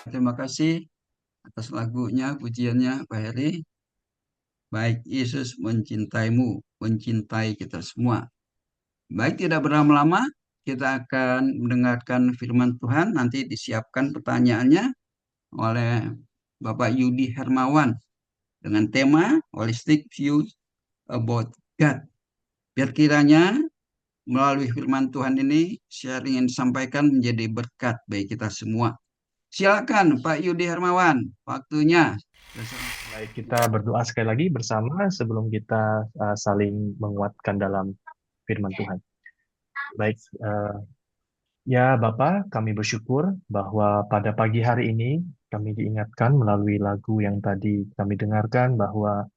Terima kasih atas lagunya, pujiannya, Pak Heri. Baik, Yesus mencintaimu, mencintai kita semua. Baik, tidak berlama-lama, kita akan mendengarkan firman Tuhan. Nanti disiapkan pertanyaannya oleh Bapak Yudi Hermawan dengan tema Holistic View About God. Biar kiranya melalui firman Tuhan ini, sharing yang disampaikan menjadi berkat bagi kita semua. Silakan Pak Yudi Hermawan, waktunya. Baik, kita berdoa sekali lagi bersama sebelum kita saling menguatkan dalam firman Tuhan. Baik, ya Bapak, kami bersyukur bahwa pada pagi hari ini kami diingatkan melalui lagu yang tadi kami dengarkan bahwa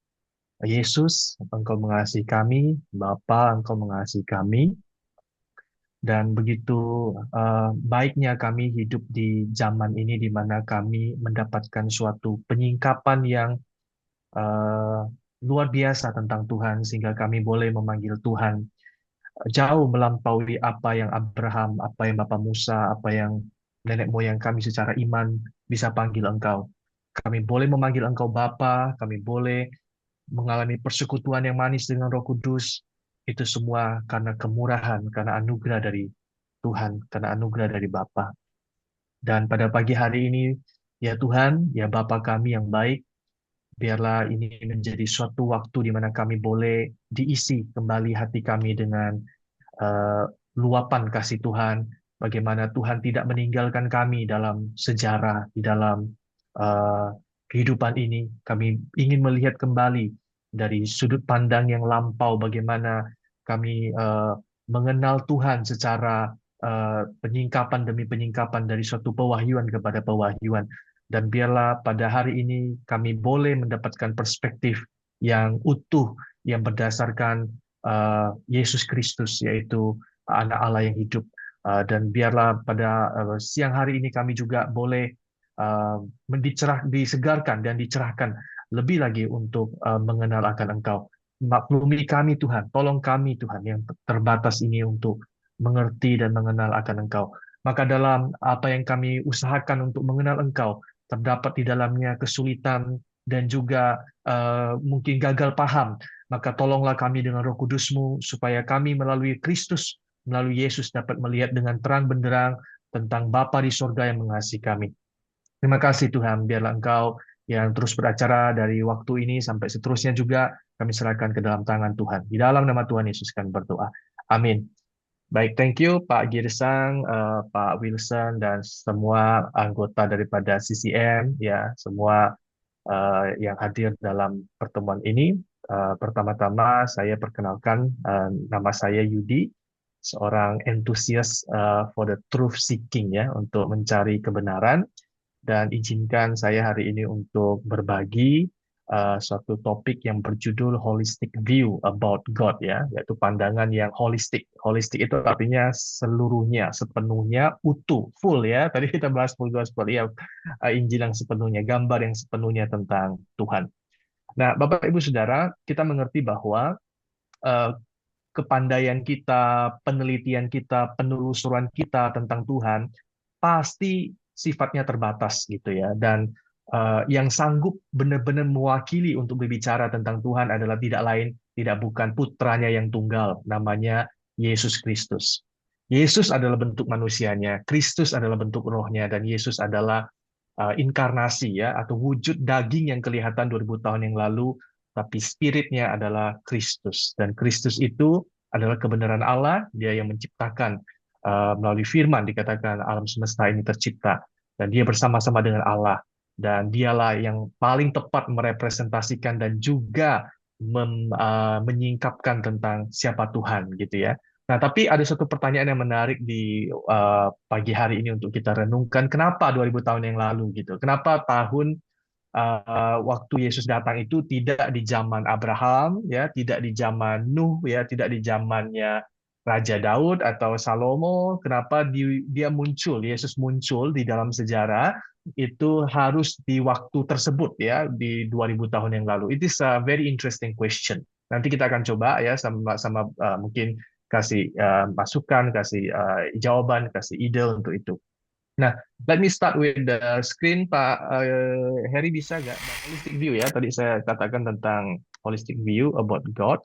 Yesus, Engkau mengasihi kami, Bapa, Engkau mengasihi kami, dan begitu baiknya kami hidup di zaman ini di mana kami mendapatkan suatu penyingkapan yang eh, luar biasa tentang Tuhan sehingga kami boleh memanggil Tuhan jauh melampaui apa yang Abraham, apa yang Bapak Musa, apa yang nenek moyang kami secara iman bisa panggil Engkau. Kami boleh memanggil Engkau Bapa, kami boleh mengalami persekutuan yang manis dengan Roh Kudus. Itu semua karena kemurahan, karena anugerah dari Tuhan, karena anugerah dari Bapa. Dan pada pagi hari ini, ya Tuhan, ya Bapa kami yang baik, biarlah ini menjadi suatu waktu di mana kami boleh diisi kembali hati kami dengan eh, luapan kasih Tuhan, bagaimana Tuhan tidak meninggalkan kami dalam sejarah, di dalam eh, kehidupan ini. Kami ingin melihat kembali dari sudut pandang yang lampau, bagaimana kami mengenal Tuhan secara penyingkapan demi penyingkapan dari suatu pewahyuan kepada pewahyuan. Dan biarlah pada hari ini kami boleh mendapatkan perspektif yang utuh, yang berdasarkan Yesus Kristus, yaitu anak Allah yang hidup. Dan biarlah pada siang hari ini kami juga boleh disegarkan dan dicerahkan lebih lagi untuk mengenal akan Engkau. Maklumi kami Tuhan, tolong kami Tuhan yang terbatas ini untuk mengerti dan mengenal akan Engkau. Maka dalam apa yang kami usahakan untuk mengenal Engkau, terdapat di dalamnya kesulitan dan juga mungkin gagal paham, maka tolonglah kami dengan Roh Kudus-Mu supaya kami melalui Kristus, melalui Yesus dapat melihat dengan terang benderang tentang Bapa di sorga yang mengasihi kami. Terima kasih Tuhan, biarlah Engkau yang terus beracara dari waktu ini sampai seterusnya juga kami serahkan ke dalam tangan Tuhan. Di dalam nama Tuhan Yesus kami berdoa. Amin. Baik, thank you Pak Girsang, Pak Wilson, dan semua anggota daripada CCM, ya, semua yang hadir dalam pertemuan ini. Pertama-tama saya perkenalkan nama saya Yudi, seorang entusias for the truth seeking ya, untuk mencari kebenaran, dan izinkan saya hari ini untuk berbagi suatu topik yang berjudul Holistic View About God ya, yaitu pandangan yang holistik. Holistik itu artinya seluruhnya, sepenuhnya, utuh, full ya. Tadi kita bahas full gospel ya, Injil yang sepenuhnya, gambar yang sepenuhnya tentang Tuhan. Nah, Bapak Ibu Saudara, kita mengerti bahwa eh, kepandaian kita, penelitian kita, penelusuran kita tentang Tuhan pasti sifatnya terbatas gitu ya. Dan yang sanggup benar-benar mewakili untuk berbicara tentang Tuhan adalah tidak lain, tidak bukan putranya yang tunggal, namanya Yesus Kristus. Yesus adalah bentuk manusianya, Kristus adalah bentuk rohnya, dan Yesus adalah inkarnasi ya, atau wujud daging yang kelihatan 2000 tahun yang lalu, tapi spiritnya adalah Kristus. Dan Kristus itu adalah kebenaran Allah, dia yang menciptakan melalui firman dikatakan alam semesta ini tercipta, dan dia bersama-sama dengan Allah, dan dialah yang paling tepat merepresentasikan dan juga menyingkapkan tentang siapa Tuhan gitu ya. Nah, tapi ada satu pertanyaan yang menarik di pagi hari ini untuk kita renungkan. Kenapa 2000 tahun yang lalu gitu? Kenapa tahun waktu Yesus datang itu tidak di zaman Abraham, ya, tidak di zaman Nuh, ya, tidak di zamannya Raja Daud atau Salomo? Kenapa dia muncul, Yesus muncul di dalam sejarah itu harus di waktu tersebut, ya, di 2000 tahun yang lalu? It is a very interesting question. Nanti kita akan coba ya sama-sama mungkin kasih masukan, kasih jawaban, kasih ide untuk itu. Nah, let me start with the screen, Pak Heri, bisa nggak? Dan holistic view ya, tadi saya katakan tentang holistic view about God.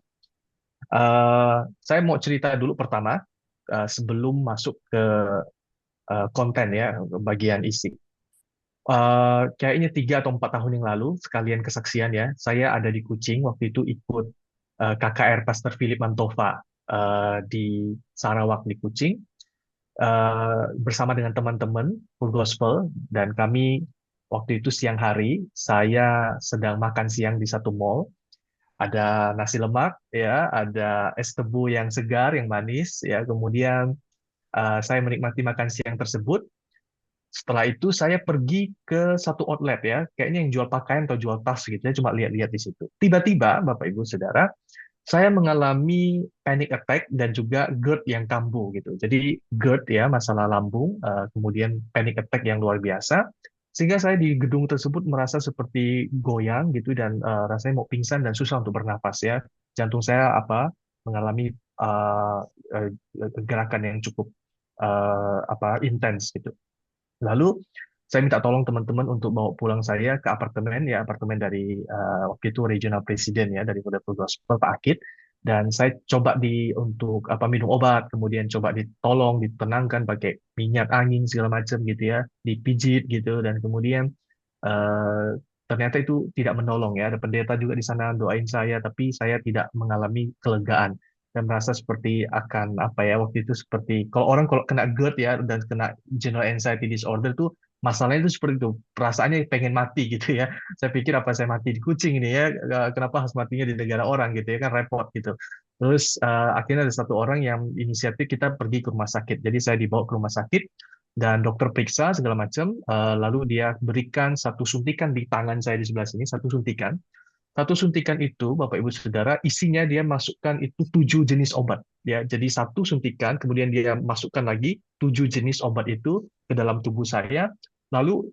Saya mau cerita dulu pertama, sebelum masuk ke konten ya, bagian isi. Kayaknya 3 atau 4 tahun yang lalu, sekalian kesaksian ya, saya ada di Kucing, waktu itu ikut KKR Pastor Philip Mantova di Sarawak di Kucing, bersama dengan teman-teman Full Gospel, dan kami waktu itu siang hari, saya sedang makan siang di satu mall, ada nasi lemak, ya, ada es tebu yang segar, yang manis, ya, kemudian saya menikmati makan siang tersebut. Setelah itu saya pergi ke satu outlet ya, kayaknya yang jual pakaian atau jual tas gitu ya, cuma lihat-lihat di situ. Tiba-tiba, Bapak Ibu Saudara, saya mengalami panic attack dan juga GERD yang kambuh gitu. Jadi GERD ya, masalah lambung, kemudian panic attack yang luar biasa, sehingga saya di gedung tersebut merasa seperti goyang gitu dan rasanya mau pingsan dan susah untuk bernapas ya. Jantung saya mengalami uh, uh, gerakan yang cukup intens gitu. Lalu saya minta tolong teman-teman untuk bawa pulang saya ke apartemen ya, apartemen dari waktu itu regional presiden ya, dari Muda Gospel Pak Akid. Dan saya coba untuk minum obat, kemudian coba ditolong ditenangkan pakai minyak angin segala macam gitu ya, dipijit gitu, dan kemudian eh, ternyata itu tidak menolong ya. Ada pendeta juga di sana doain saya, tapi saya tidak mengalami kelegaan dan merasa seperti akan waktu itu seperti kalau kena GERD ya dan kena general anxiety disorder tuh masalahnya itu seperti itu, perasaannya pengen mati gitu ya. Saya pikir apa saya mati di Kucing ini ya, kenapa harus matinya di negara orang gitu ya, kan repot gitu. Terus akhirnya ada satu orang yang inisiatif kita pergi ke rumah sakit, jadi saya dibawa ke rumah sakit dan dokter periksa segala macam, lalu dia berikan satu suntikan di tangan saya di sebelah sini, satu suntikan itu, Bapak Ibu Saudara, isinya dia masukkan itu 7 jenis obat. Ya, jadi satu suntikan, kemudian dia masukkan lagi 7 jenis obat itu ke dalam tubuh saya. Lalu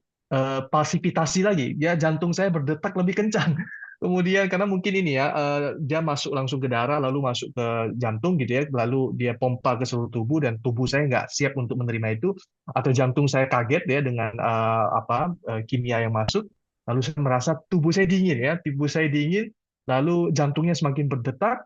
palpitasi lagi, ya jantung saya berdetak lebih kencang. Kemudian karena mungkin ini ya, dia masuk langsung ke darah, lalu masuk ke jantung gitu ya, lalu dia pompa ke seluruh tubuh dan tubuh saya nggak siap untuk menerima itu, atau jantung saya kaget ya dengan kimia yang masuk. Lalu saya merasa tubuh saya dingin ya, tubuh saya dingin, lalu jantungnya semakin berdetak.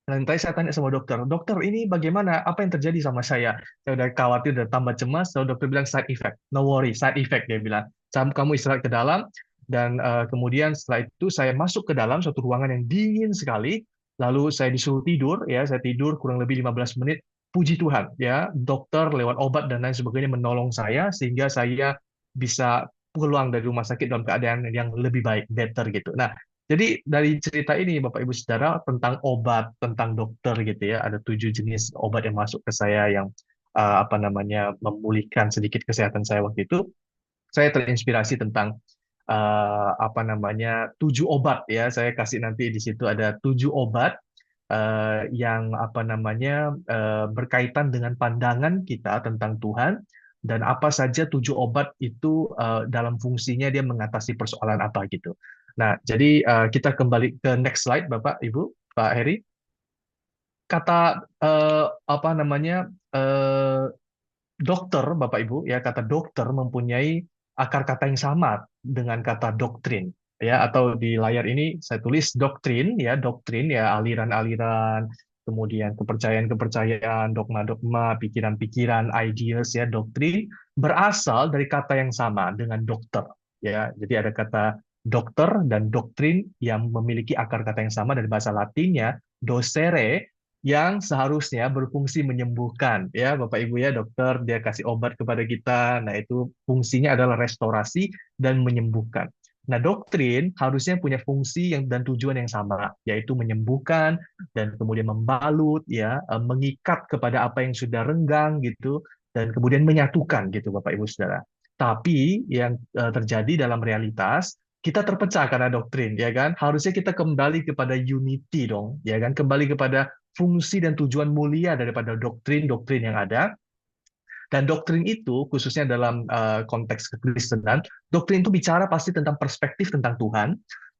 Dan tadi saya tanya sama dokter, dokter ini bagaimana? Apa yang terjadi sama saya? Saya udah khawatir, udah tambah cemas. Lalu dokter bilang side effect, no worry, side effect dia bilang. Kamu istirahat ke dalam, dan kemudian setelah itu saya masuk ke dalam suatu ruangan yang dingin sekali. Lalu saya disuruh tidur, ya saya tidur kurang lebih 15 menit. Puji Tuhan, ya dokter lewat obat dan lain sebagainya menolong saya sehingga saya bisa pulang dari rumah sakit dalam keadaan yang lebih baik, better gitu. Nah, jadi dari cerita ini Bapak Ibu Saudara tentang obat, tentang dokter gitu ya, ada 7 jenis obat yang masuk ke saya yang memulihkan sedikit kesehatan saya waktu itu. Saya terinspirasi tentang 7 obat ya. Saya kasih nanti di situ ada 7 obat yang berkaitan dengan pandangan kita tentang Tuhan dan apa saja 7 obat itu dalam fungsinya dia mengatasi persoalan apa gitu. Nah, jadi kita kembali ke next slide, Bapak, Ibu, Pak Heri. Kata eh, dokter, Bapak Ibu, ya kata dokter mempunyai akar kata yang sama dengan kata doktrin, ya atau di layar ini saya tulis doktrin ya aliran-aliran, kemudian kepercayaan-kepercayaan, dogma-dogma, pikiran-pikiran, ideas ya doktrin berasal dari kata yang sama dengan dokter, ya. Jadi ada kata dokter dan doktrin yang memiliki akar kata yang sama dari bahasa Latinnya docere yang seharusnya berfungsi menyembuhkan ya Bapak Ibu ya, dokter dia kasih obat kepada kita, nah itu fungsinya adalah restorasi dan menyembuhkan. Nah, doktrin harusnya punya fungsi yang dan tujuan yang sama, yaitu menyembuhkan dan kemudian membalut ya, mengikat kepada apa yang sudah renggang gitu dan kemudian menyatukan gitu Bapak Ibu Saudara. Tapi yang terjadi dalam realitas kita terpecah karena doktrin ya kan. Harusnya kita kembali kepada unity dong, ya kan? Kembali kepada fungsi dan tujuan mulia daripada doktrin-doktrin yang ada. Dan doktrin itu, khususnya dalam konteks kekristenan, doktrin itu bicara pasti tentang perspektif tentang Tuhan,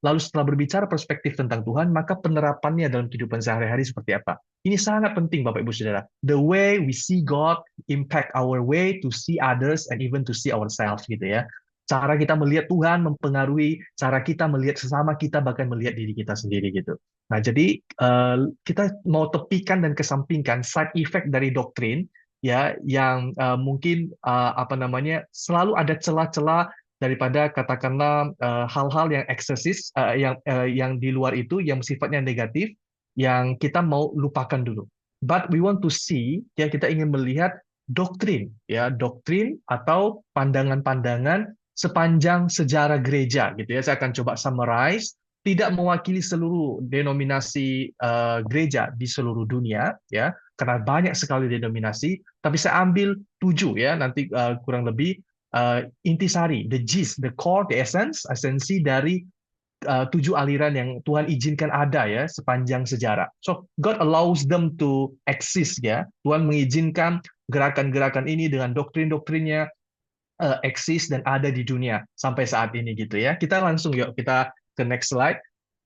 lalu setelah berbicara perspektif tentang Tuhan, maka penerapannya dalam kehidupan sehari-hari seperti apa. Ini sangat penting Bapak Ibu Saudara. The way we see God impact our way to see others and even to see ourselves gitu ya. Cara kita melihat Tuhan mempengaruhi cara kita melihat sesama kita, bahkan melihat diri kita sendiri gitu. Nah, jadi kita mau tepikan dan kesampingkan side effect dari doktrin ya yang mungkin apa namanya selalu ada celah-celah daripada katakanlah hal-hal yang eksesis yang di luar itu yang sifatnya negatif yang kita mau lupakan dulu. But we want to see ya kita ingin melihat doktrin atau pandangan-pandangan sepanjang sejarah gereja gitu ya. Saya akan coba summarize, tidak mewakili seluruh denominasi gereja di seluruh dunia ya, karena banyak sekali denominasi, tapi saya ambil 7 ya, nanti kurang lebih intisari, the gist, the core, the essence, esensi dari 7 aliran yang Tuhan izinkan ada ya sepanjang sejarah. So God allows them to exist ya. Tuhan mengizinkan gerakan-gerakan ini dengan doktrin-doktrinnya eksis dan ada di dunia sampai saat ini gitu ya. Kita langsung yuk kita ke next slide.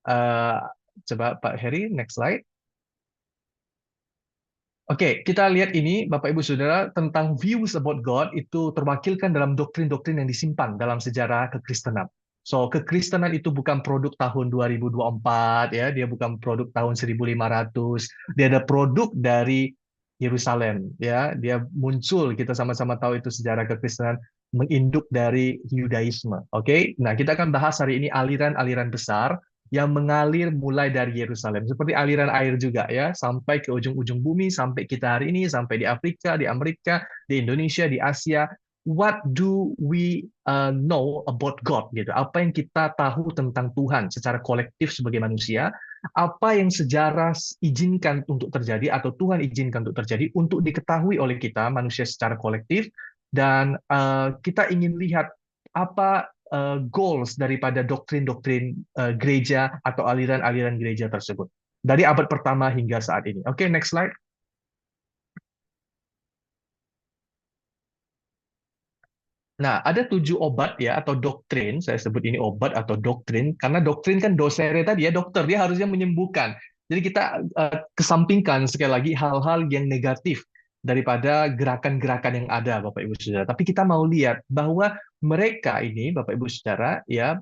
Eh, Coba Pak Heri next slide. Oke, kita lihat ini Bapak Ibu Saudara tentang views about God itu terwakilkan dalam doktrin-doktrin yang disimpan dalam sejarah kekristenan. So, kekristenan itu bukan produk tahun 2024 ya, dia bukan produk tahun 1500. Dia ada produk dari Yerusalem ya. Dia muncul, kita sama-sama tahu itu sejarah kekristenan menginduk dari Yudaisme. Oke. Nah, kita akan bahas hari ini aliran-aliran besar yang mengalir mulai dari Yerusalem, seperti aliran air juga ya, sampai ke ujung-ujung bumi, sampai kita hari ini, sampai di Afrika, di Amerika, di Indonesia, di Asia. What do we know about God gitu? Apa yang kita tahu tentang Tuhan secara kolektif sebagai manusia? Apa yang sejarah izinkan untuk terjadi atau Tuhan izinkan untuk terjadi untuk diketahui oleh kita manusia secara kolektif? Dan kita ingin lihat apa goals daripada doktrin-doktrin gereja atau aliran-aliran gereja tersebut dari abad pertama hingga saat ini. Oke, next slide. Nah, ada 7 obat ya atau doktrin. Saya sebut ini obat atau doktrin karena doktrin kan dosere tadi ya dokter dia harusnya menyembuhkan. Jadi kita kesampingkan sekali lagi hal-hal yang negatif daripada gerakan-gerakan yang ada, Bapak Ibu Saudara. Tapi kita mau lihat bahwa mereka ini, Bapak Ibu Saudara, ya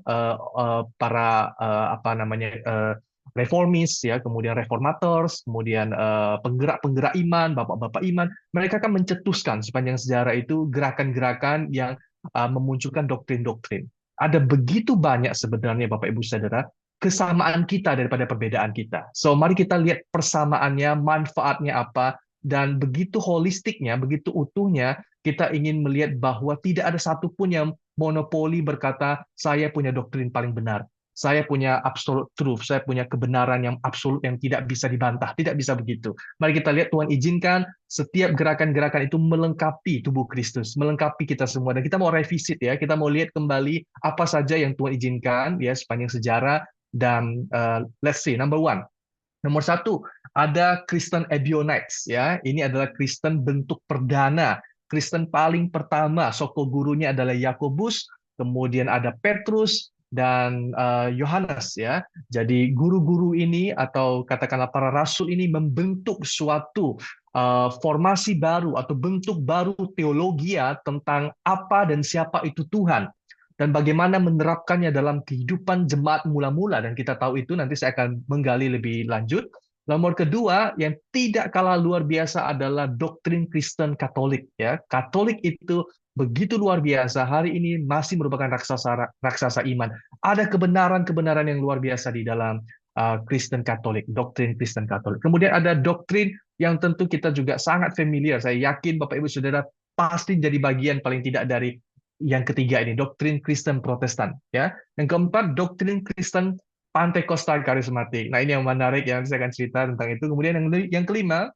para apa namanya reformis, ya, kemudian reformators, kemudian penggerak-penggerak iman, bapak-bapak iman, mereka kan mencetuskan sepanjang sejarah itu gerakan-gerakan yang memunculkan doktrin-doktrin. Ada begitu banyak sebenarnya Bapak Ibu Saudara kesamaan kita daripada perbedaan kita. So mari kita lihat persamaannya, manfaatnya apa, dan begitu holistiknya, begitu utuhnya, kita ingin melihat bahwa tidak ada satupun yang monopoli berkata, saya punya doktrin paling benar. Saya punya absolute truth, saya punya kebenaran yang absolut yang tidak bisa dibantah, tidak bisa begitu. Mari kita lihat Tuhan izinkan setiap gerakan-gerakan itu melengkapi tubuh Kristus, melengkapi kita semua. Dan kita mau revisit ya, kita mau lihat kembali apa saja yang Tuhan izinkan ya sepanjang sejarah. Dan let's see, number one. Nomor 1, ada Kristen Ebionites ya. Ini adalah Kristen bentuk perdana. Kristen paling pertama, soko gurunya adalah Yakobus, kemudian ada Petrus dan Yohanes ya. Jadi guru-guru ini atau katakanlah para rasul ini membentuk suatu formasi baru atau bentuk baru teologia tentang apa dan siapa itu Tuhan dan bagaimana menerapkannya dalam kehidupan jemaat mula-mula. Dan kita tahu itu nanti saya akan menggali lebih lanjut. Nomor kedua yang tidak kalah luar biasa adalah doktrin Kristen Katolik ya. Katolik itu begitu luar biasa, hari ini masih merupakan raksasa iman. Ada kebenaran-kebenaran yang luar biasa di dalam Kristen Katolik, doktrin Kristen Katolik. Kemudian ada doktrin yang tentu kita juga sangat familiar. Saya yakin Bapak Ibu Saudara pasti jadi bagian paling tidak dari yang ketiga ini, doktrin Kristen Protestan ya. Yang keempat, doktrin Kristen Pantekostal Karismatik. Nah, ini yang menarik ya, saya akan cerita tentang itu. Kemudian yang kelima,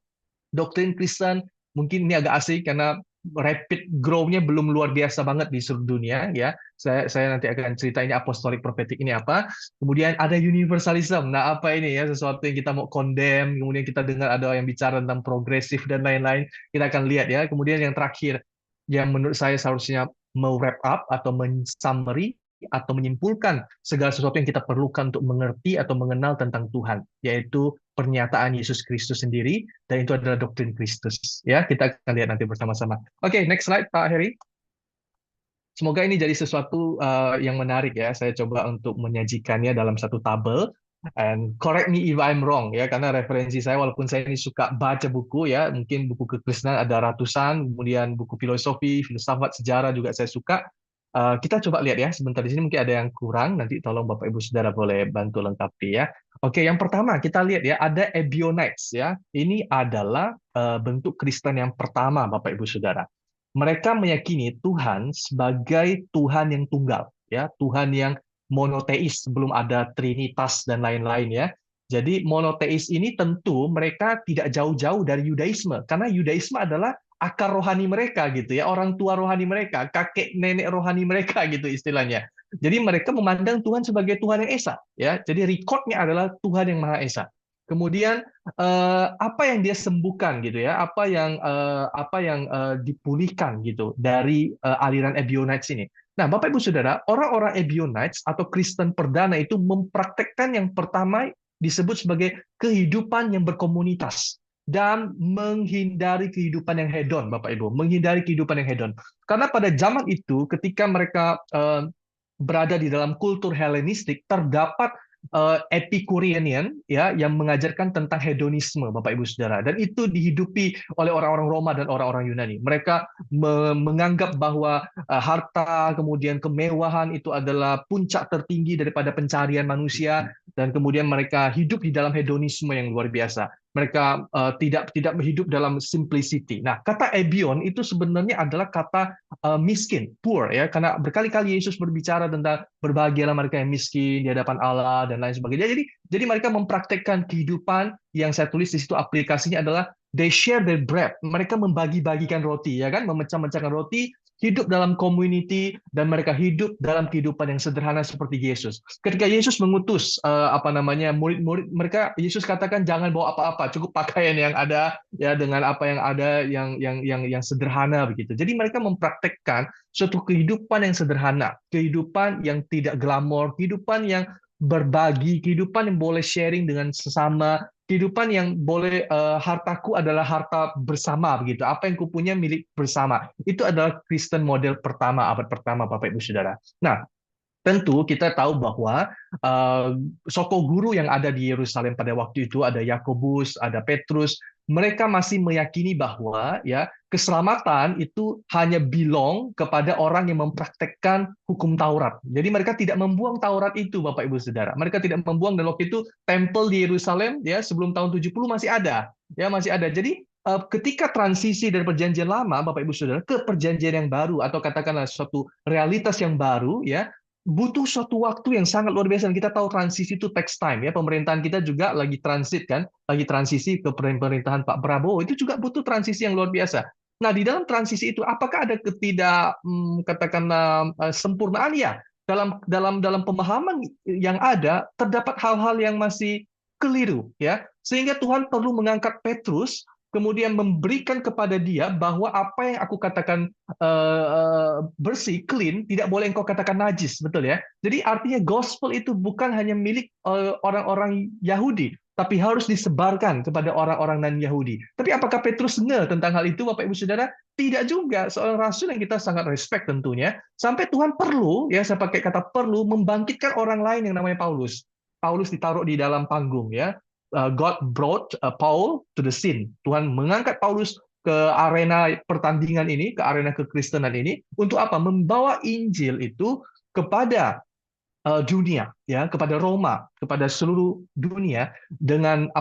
doktrin Kristen, mungkin ini agak asik karena rapid grow-nya belum luar biasa banget di seluruh dunia ya. Saya nanti akan cerita ini apostolik profetik ini apa. Kemudian ada universalism. Nah, apa ini ya, sesuatu yang kita mau condemn, kemudian kita dengar ada yang bicara tentang progresif dan lain-lain. Kita akan lihat ya. Kemudian yang terakhir yang menurut saya seharusnya mau wrap up atau men-summary atau menyimpulkan segala sesuatu yang kita perlukan untuk mengerti atau mengenal tentang Tuhan, yaitu pernyataan Yesus Kristus sendiri, dan itu adalah doktrin Kristus. Ya, kita akan lihat nanti bersama-sama. Oke, next slide, Pak Heri. Semoga ini jadi sesuatu yang menarik ya. Saya coba untuk menyajikannya dalam satu tabel. And correct me if I'm wrong ya, karena referensi saya walaupun saya ini suka baca buku ya, mungkin buku kekristenan ada ratusan, kemudian buku filosofi, filsafat, sejarah juga saya suka. Kita coba lihat ya sebentar di sini mungkin ada yang kurang. Nanti tolong Bapak Ibu Saudara boleh bantu lengkapi ya. Oke, yang pertama kita lihat ya ada Ebionites ya. Ini adalah bentuk Kristen yang pertama Bapak Ibu Saudara. Mereka meyakini Tuhan sebagai Tuhan yang tunggal, ya, Tuhan yang monoteis, belum ada trinitas dan lain-lain ya. Jadi monoteis ini tentu mereka tidak jauh-jauh dari Yudaisme, karena Yudaisme adalah akar rohani mereka gitu ya, orang tua rohani mereka, kakek nenek rohani mereka gitu istilahnya. Jadi mereka memandang Tuhan sebagai Tuhan yang esa, ya. Jadi recordnya adalah Tuhan yang Maha Esa. Kemudian apa yang dia sembuhkan gitu ya, apa yang dipulihkan gitu dari aliran Ebionites ini. Nah, Bapak Ibu Saudara, orang-orang Ebionites atau Kristen perdana itu mempraktekkan yang pertama disebut sebagai kehidupan yang berkomunitas dan menghindari kehidupan yang hedon, Bapak Ibu, menghindari kehidupan yang hedon. Karena pada zaman itu ketika mereka berada di dalam kultur Helenistik, terdapat Epicurean ya yang mengajarkan tentang hedonisme Bapak Ibu Saudara, dan itu dihidupi oleh orang-orang Roma dan orang-orang Yunani. Mereka menganggap bahwa harta kemudian kemewahan itu adalah puncak tertinggi daripada pencarian manusia, dan kemudian mereka hidup di dalam hedonisme yang luar biasa. Mereka tidak hidup dalam simplicity. Nah, kata ebion itu sebenarnya adalah kata miskin, poor ya, karena berkali-kali Yesus berbicara tentang berbahagialah mereka yang miskin di hadapan Allah dan lain sebagainya. Jadi mereka mempraktekkan kehidupan yang saya tulis di situ, aplikasinya adalah they share their bread. Mereka membagi-bagikan roti ya kan, memecah-mecahkan roti, hidup dalam community, dan mereka hidup dalam kehidupan yang sederhana seperti Yesus. Ketika Yesus mengutus murid-murid mereka, Yesus katakan jangan bawa apa-apa, cukup pakaian yang ada ya, dengan apa yang ada yang sederhana begitu. Jadi mereka mempraktekkan suatu kehidupan yang sederhana, kehidupan yang tidak glamor, kehidupan yang berbagi, kehidupan yang boleh sharing dengan sesama, kehidupan yang boleh hartaku adalah harta bersama begitu. Apa yang kupunya milik bersama. Itu adalah Kristen model pertama, abad pertama Bapak Ibu Saudara. Nah, tentu kita tahu bahwa soko guru yang ada di Yerusalem pada waktu itu ada Yakobus, ada Petrus. Mereka masih meyakini bahwa ya keselamatan itu hanya belong kepada orang yang mempraktekkan hukum Taurat. Jadi mereka tidak membuang Taurat itu, Bapak Ibu Saudara. Mereka tidak membuang, dan waktu itu tempel di Yerusalem ya sebelum tahun 70 masih ada. Ya masih ada. Jadi ketika transisi dari perjanjian lama Bapak Ibu Saudara ke perjanjian yang baru, atau katakanlah suatu realitas yang baru ya, butuh suatu waktu yang sangat luar biasa. Dan kita tahu transisi itu takes time ya. Pemerintahan kita juga lagi transit kan, lagi transisi ke pemerintahan Pak Prabowo, itu juga butuh transisi yang luar biasa. Nah, di dalam transisi itu apakah ada katakanlah sempurnaan ya? Dalam pemahaman yang ada terdapat hal-hal yang masih keliru ya. Sehingga Tuhan perlu mengangkat Petrus, kemudian memberikan kepada dia bahwa apa yang aku katakan bersih, clean, tidak boleh engkau katakan najis, betul ya? Jadi artinya gospel itu bukan hanya milik orang-orang Yahudi, tapi harus disebarkan kepada orang-orang non-Yahudi. Tapi apakah Petrus nge tentang hal itu, Bapak Ibu Saudara? Tidak juga. Seorang rasul yang kita sangat respect tentunya, sampai Tuhan perlu, ya saya pakai kata perlu, membangkitkan orang lain yang namanya Paulus. Paulus ditaruh di dalam panggung ya. God brought Paul to the scene. Tuhan mengangkat Paulus ke arena pertandingan ini, ke arena kekristenan ini, untuk apa? Membawa Injil itu kepada dunia, ya, kepada Roma, kepada seluruh dunia, dengan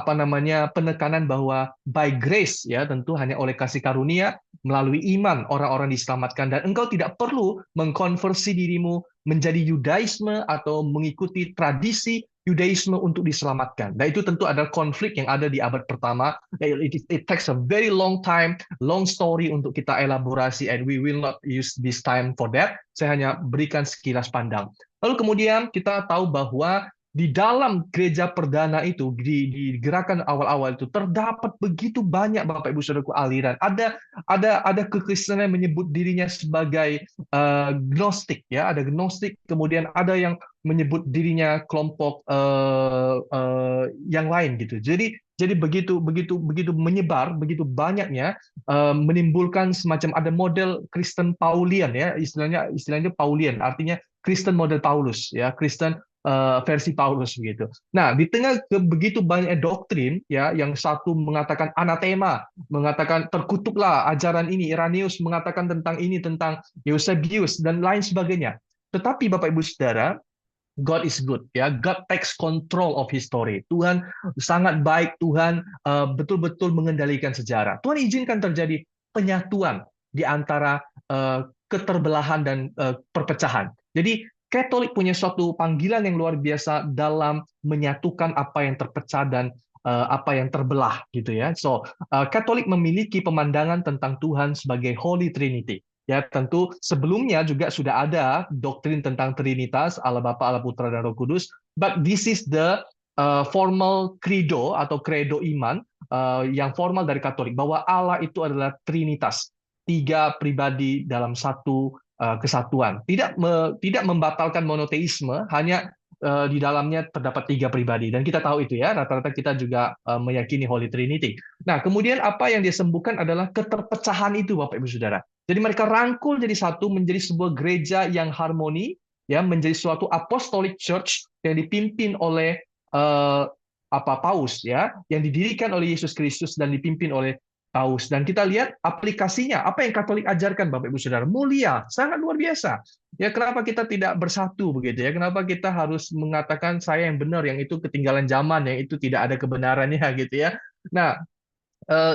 penekanan bahwa by grace, ya, tentu hanya oleh kasih karunia melalui iman orang-orang diselamatkan, dan engkau tidak perlu mengkonversi dirimu menjadi Yudaisme atau mengikuti tradisi Yudaisme untuk diselamatkan. Dan itu tentu adalah konflik yang ada di abad pertama. It takes a very long time, long story untuk kita elaborasi, and we will not use this time for that. Saya hanya berikan sekilas pandang. Lalu kemudian kita tahu bahwa di dalam gereja perdana itu, di gerakan awal-awal itu terdapat begitu banyak Bapak Ibu Saudaraku aliran. Ada kekristenan yang menyebut dirinya sebagai gnostik, ya, ada gnostik, kemudian ada yang menyebut dirinya kelompok yang lain gitu. Jadi begitu begitu begitu menyebar, begitu banyaknya, menimbulkan semacam ada model Kristen Paulian, ya, istilahnya Paulian, artinya Kristen model Paulus, ya, Kristen versi Paulus begitu. Nah, di tengah begitu banyak doktrin, ya, yang satu mengatakan anatema, mengatakan terkutuklah ajaran ini, Irenaeus mengatakan tentang ini, tentang Eusebius dan lain sebagainya. Tetapi Bapak Ibu Saudara, God is good, ya. God takes control of history. Tuhan sangat baik. Tuhan betul-betul mengendalikan sejarah. Tuhan izinkan terjadi penyatuan di antara keterbelahan dan perpecahan. Jadi Katolik punya suatu panggilan yang luar biasa dalam menyatukan apa yang terpecah dan apa yang terbelah, gitu ya. So, Katolik memiliki pemandangan tentang Tuhan sebagai Holy Trinity. Ya, tentu sebelumnya juga sudah ada doktrin tentang Trinitas, Allah Bapa, Allah Putra, dan Roh Kudus. But this is the formal credo atau credo iman yang formal dari Katolik, bahwa Allah itu adalah Trinitas, tiga pribadi dalam satu kesatuan. Tidak membatalkan monoteisme, hanya di dalamnya terdapat tiga pribadi. Dan kita tahu itu, ya, rata-rata kita juga meyakini Holy Trinity. Nah, kemudian apa yang dia sembuhkan adalah keterpecahan itu, Bapak Ibu Saudara. Jadi mereka rangkul jadi satu, menjadi sebuah gereja yang harmoni, ya, menjadi suatu apostolic church yang dipimpin oleh paus, ya, yang didirikan oleh Yesus Kristus dan dipimpin oleh paus. Dan kita lihat aplikasinya, apa yang Katolik ajarkan, Bapak Ibu Saudara, mulia, sangat luar biasa. Ya, kenapa kita tidak bersatu begitu, ya? Kenapa kita harus mengatakan saya yang benar, yang itu ketinggalan zaman, yang itu tidak ada kebenarannya gitu, ya. Nah,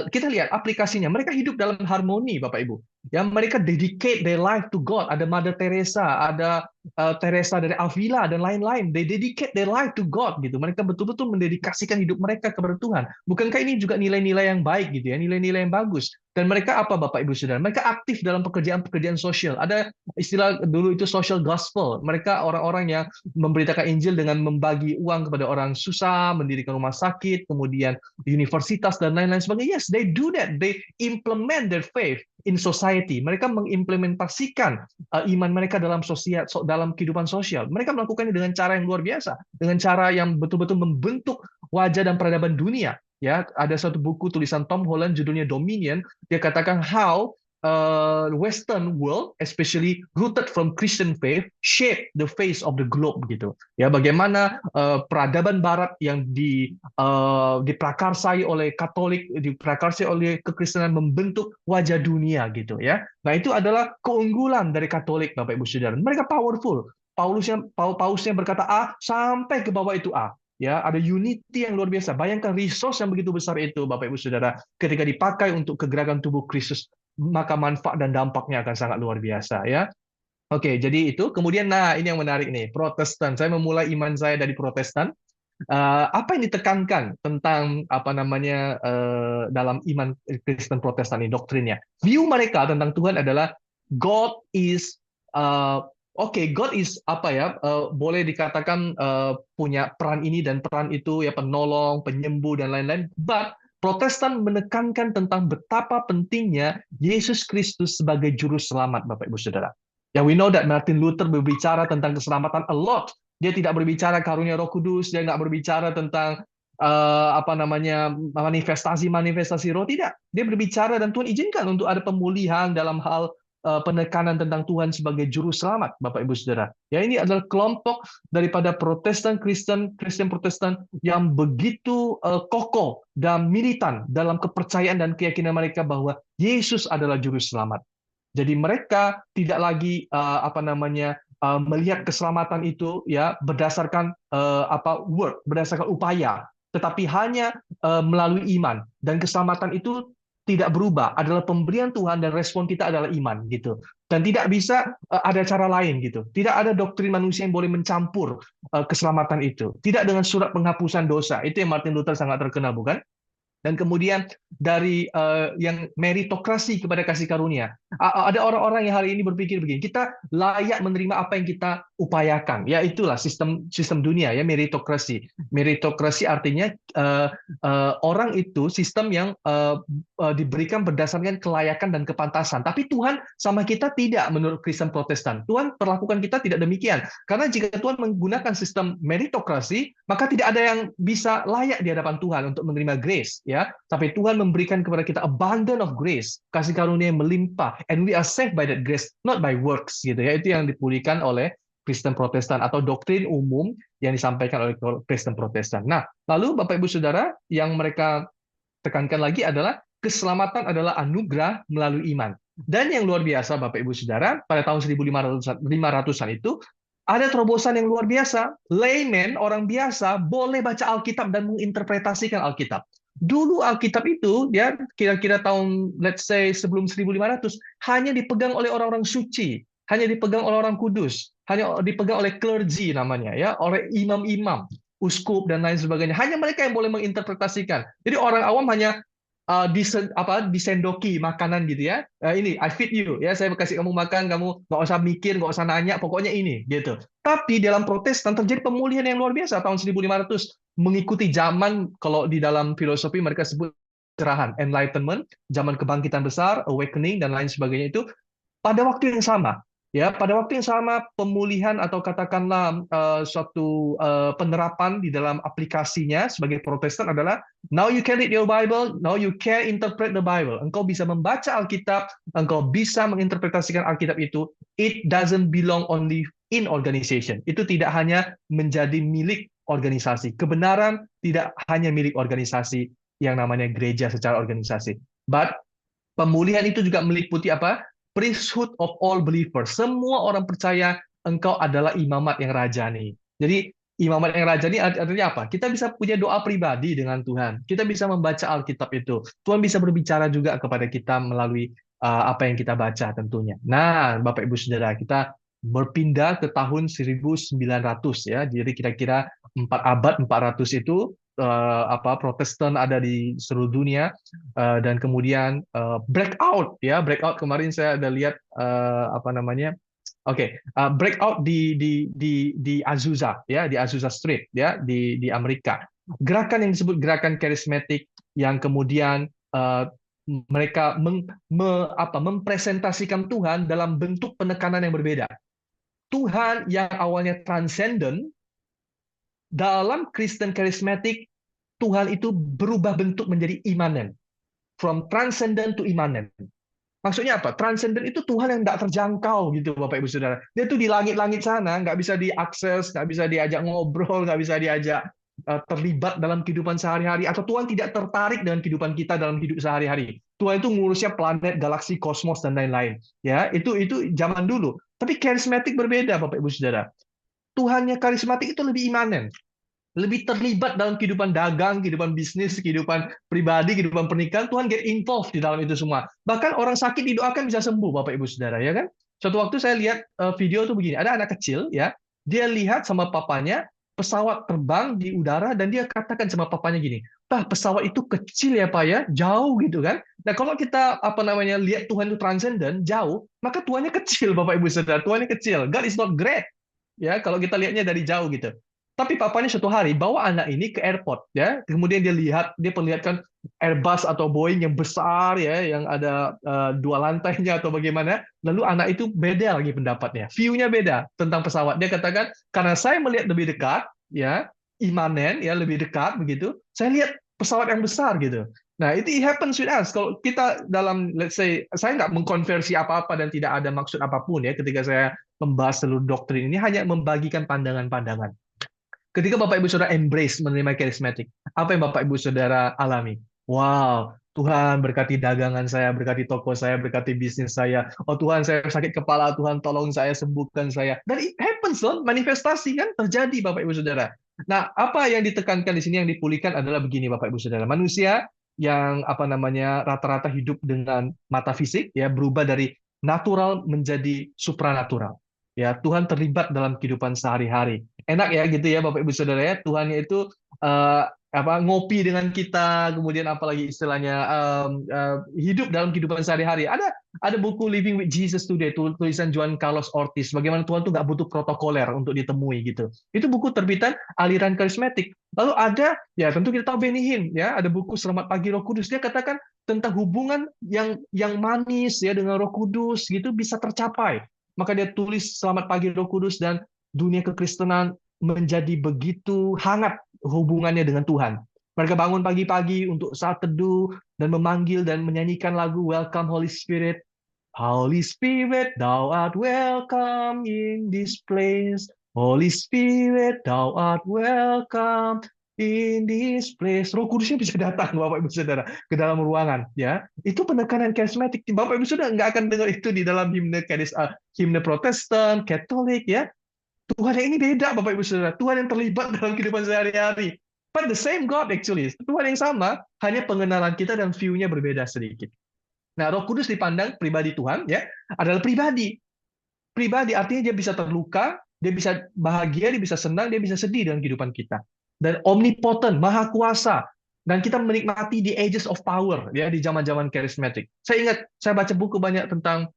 kita lihat aplikasinya. Mereka hidup dalam harmoni, Bapak Ibu. Ya, mereka dedicate their life to God. Ada Mother Teresa, ada Teresa dari Avila dan lain-lain. They dedicate their life to God gitu. Mereka betul-betul mendedikasikan hidup mereka kepada Tuhan. Bukankah ini juga nilai-nilai yang baik gitu, ya, nilai-nilai yang bagus. Dan mereka apa, Bapak Ibu Saudara? Mereka aktif dalam pekerjaan-pekerjaan sosial. Ada istilah dulu itu social gospel. Mereka orang-orang yang memberitakan Injil dengan membagi uang kepada orang susah, mendirikan rumah sakit, kemudian universitas dan lain-lain sebagainya. Yes, they do that. They implement their faith in society. Mereka mengimplementasikan iman mereka dalam sosial, dalam kehidupan sosial. Mereka melakukannya dengan cara yang luar biasa, dengan cara yang betul-betul membentuk wajah dan peradaban dunia. Ya, ada satu buku tulisan Tom Holland judulnya Dominion. Dia katakan how Western world, especially rooted from Christian faith, shape the face of the globe gitu. Ya, bagaimana peradaban Barat yang diprakarsai oleh Katolik, diprakarsai oleh kekristenan membentuk wajah dunia gitu, ya. Nah, itu adalah keunggulan dari Katolik, Bapak Ibu Saudara. Mereka powerful. Pausnya berkata A sampai ke bawah itu A. Ya, ada unity yang luar biasa. Bayangkan resource yang begitu besar itu, Bapak Ibu Saudara, ketika dipakai untuk kegerakan tubuh Kristus, maka manfaat dan dampaknya akan sangat luar biasa, ya. Oke, jadi itu. Kemudian, nah, ini yang menarik nih, Protestan. Saya memulai iman saya dari Protestan. Apa yang ditekankan tentang apa namanya dalam iman Kristen Protestan ini, doktrinnya? View mereka tentang Tuhan adalah God is God is apa ya? Boleh dikatakan punya peran ini dan peran itu, ya, penolong, penyembuh dan lain-lain. But Protestan menekankan tentang betapa pentingnya Yesus Kristus sebagai juru selamat, Bapak Ibu Saudara. Ya, we know that Martin Luther berbicara tentang keselamatan a lot. Dia tidak berbicara karunia Roh Kudus, dia nggak berbicara tentang apa namanya manifestasi roh, tidak. Dia berbicara dan Tuhan izinkan untuk ada pemulihan dalam hal penekanan tentang Tuhan sebagai juru selamat, Bapak Ibu Saudara. Ya, ini adalah kelompok daripada Protestan Kristen Protestan yang begitu kokoh dan militan dalam kepercayaan dan keyakinan mereka bahwa Yesus adalah juru selamat. Jadi mereka tidak lagi melihat keselamatan itu, ya, berdasarkan berdasarkan upaya, tetapi hanya melalui iman. Dan keselamatan itu tidak berubah, adalah pemberian Tuhan dan respon kita adalah iman gitu. Dan tidak bisa ada cara lain gitu. Tidak ada doktrin manusia yang boleh mencampur keselamatan itu. Tidak dengan surat penghapusan dosa. Itu yang Martin Luther sangat terkenal, bukan? Dan kemudian dari yang meritokrasi kepada kasih karunia. Ada orang-orang yang hari ini berpikir begini, kita layak menerima apa yang kita upayakan. Ya itulah sistem sistem dunia ya, meritokrasi. Meritokrasi artinya orang itu sistem yang diberikan berdasarkan kelayakan dan kepantasan. Tapi Tuhan sama kita tidak menurut Kristen Protestan. Tuhan perlakukan kita tidak demikian. Karena jika Tuhan menggunakan sistem meritokrasi, maka tidak ada yang bisa layak di hadapan Tuhan untuk menerima grace, ya. Tapi Tuhan memberikan kepada kita abundant of grace, kasih karunia yang melimpah, and we are saved by that grace, not by works, gitu ya. Itu yang dipulihkan oleh Kristen Protestan atau doktrin umum yang disampaikan oleh Kristen Protestan. Nah, lalu Bapak Ibu Saudara, yang mereka tekankan lagi adalah keselamatan adalah anugerah melalui iman. Dan yang luar biasa Bapak Ibu Saudara, pada tahun 1500-an itu ada terobosan yang luar biasa. Layman, orang biasa, boleh baca Alkitab dan menginterpretasikan Alkitab. Dulu Alkitab itu, ya kira-kira tahun, let's say, sebelum 1500, hanya dipegang oleh orang-orang suci, hanya dipegang oleh orang kudus, hanya dipegang oleh clergy namanya, ya, oleh imam-imam, uskup dan lain sebagainya. Hanya mereka yang boleh menginterpretasikan. Jadi orang awam hanya disendoki makanan gitu ya. Ini I feed you ya, saya kasih kamu makan, kamu nggak usah mikir, nggak usah nanya, pokoknya ini gitu. Tapi dalam Protestan terjadi pemulihan yang luar biasa tahun 1500 mengikuti zaman, kalau di dalam filosofi mereka sebut cerahan, enlightenment, zaman kebangkitan besar, awakening dan lain sebagainya itu pada waktu yang sama. Ya, pada waktu yang sama pemulihan atau katakanlah suatu penerapan di dalam aplikasinya sebagai Protestan adalah now you can read your Bible, now you can interpret the Bible. Engkau bisa membaca Alkitab, engkau bisa menginterpretasikan Alkitab itu. It doesn't belong only in organization. Itu tidak hanya menjadi milik organisasi. Kebenaran tidak hanya milik organisasi yang namanya gereja secara organisasi. But pemulihan itu juga meliputi apa? Priesthood of all believers. Semua orang percaya engkau adalah imamat yang rajani. Jadi imamat yang rajani artinya apa? Kita bisa punya doa pribadi dengan Tuhan. Kita bisa membaca Alkitab itu. Tuhan bisa berbicara juga kepada kita melalui apa yang kita baca tentunya. Nah, Bapak Ibu Saudara, kita berpindah ke tahun 1900 ya. Jadi kira-kira 4 abad 400 itu Protestan ada di seluruh dunia. Dan kemudian breakout ya, breakout kemarin saya ada lihat breakout di Azusa ya, di Azusa Street ya, di Amerika. Gerakan yang disebut gerakan karismatik yang kemudian mereka mempresentasikan Tuhan dalam bentuk penekanan yang berbeda. Tuhan yang awalnya transcendent, dalam Kristen karismatik Tuhan itu berubah bentuk menjadi imanen. From transcendent to immanent. Maksudnya apa? Transcendent itu Tuhan yang tidak terjangkau gitu, Bapak Ibu Saudara. Dia tuh di langit-langit sana, nggak bisa diakses, nggak bisa diajak ngobrol, nggak bisa diajak terlibat dalam kehidupan sehari-hari, atau Tuhan tidak tertarik dengan kehidupan kita dalam hidup sehari-hari. Tuhan itu ngurusnya planet, galaksi, kosmos dan lain-lain. Ya, itu zaman dulu. Tapi karismatik berbeda, Bapak Ibu Saudara. Tuhannya karismatik itu lebih imanen, lebih terlibat dalam kehidupan dagang, kehidupan bisnis, kehidupan pribadi, kehidupan pernikahan. Tuhan get involved di dalam itu semua. Bahkan orang sakit didoakan bisa sembuh, Bapak Ibu Saudara, ya kan? Suatu waktu saya lihat video tuh begini, ada anak kecil ya, dia lihat sama papanya pesawat terbang di udara dan dia katakan sama papanya gini, "Pak, pesawat itu kecil ya Pak ya, jauh gitu kan." Nah, kalau kita lihat Tuhan itu transenden, jauh, maka Tuhannya kecil, Bapak Ibu Saudara, Tuhannya kecil. God is not great. Ya, kalau kita lihatnya dari jauh gitu. Tapi papanya suatu hari bawa anak ini ke airport ya, kemudian dia perlihatkan Airbus atau Boeing yang besar ya, yang ada dua lantainya atau bagaimana. Lalu anak itu beda lagi pendapatnya, view-nya beda tentang pesawat. Dia katakan, karena saya melihat lebih dekat ya, imanen ya, lebih dekat begitu, saya lihat pesawat yang besar gitu. Nah, itu it happens with us. Kalau kita dalam, let's say, saya nggak mengkonversi apa-apa dan tidak ada maksud apapun ya ketika saya membahas seluruh doktrin ini, hanya membagikan pandangan-pandangan. Ketika Bapak Ibu Saudara embrace menerima karismatik, apa yang Bapak Ibu Saudara alami? Wow, Tuhan berkati dagangan saya, berkati toko saya, berkati bisnis saya. Oh Tuhan, saya sakit kepala, Tuhan tolong saya, sembuhkan saya. Dan it happens loh, manifestasi kan terjadi Bapak Ibu Saudara. Nah, apa yang ditekankan di sini, yang dipulihkan adalah begini Bapak Ibu Saudara. Manusia yang rata-rata hidup dengan mata fisik ya, berubah dari natural menjadi supranatural. Ya, Tuhan terlibat dalam kehidupan sehari-hari. Enak ya gitu ya Bapak Ibu Saudara ya, Tuhannya itu ngopi dengan kita, kemudian apalagi istilahnya hidup dalam kehidupan sehari-hari. Ada buku Living with Jesus Today, tulisan Juan Carlos Ortiz, bagaimana Tuhan tuh nggak butuh protokoler untuk ditemui gitu. Itu buku terbitan aliran karismatik. Lalu ada, ya tentu kita tahu Benny Hinn, ya ada buku Selamat Pagi Roh Kudus. Dia katakan tentang hubungan yang manis ya dengan Roh Kudus gitu bisa tercapai. Maka dia tulis Selamat Pagi Roh Kudus, dan dunia kekristenan menjadi begitu hangat hubungannya dengan Tuhan. Mereka bangun pagi-pagi untuk saat teduh dan memanggil dan menyanyikan lagu Welcome Holy Spirit. Holy Spirit, thou art welcome in this place. Holy Spirit, thou art welcome in this place. Roh Kudusnya bisa datang, Bapak Ibu Saudara, ke dalam ruangan. Ya, itu penekanan karismatik. Bapak Ibu Saudara nggak akan dengar itu di dalam himne Protestan, Katolik, ya. Tuhan yang ini beda, Bapak Ibu Saudara. Tuhan yang terlibat dalam kehidupan sehari-hari. But the same God actually. Tuhan yang sama, hanya pengenalan kita dan view-nya berbeda sedikit. Nah, Roh Kudus dipandang pribadi Tuhan ya adalah pribadi. Pribadi artinya dia bisa terluka, dia bisa bahagia, dia bisa senang, dia bisa sedih dalam kehidupan kita. Dan omnipotent, maha kuasa. Dan kita menikmati the ages of power ya di zaman-zaman karismatik. Saya ingat saya baca buku banyak tentang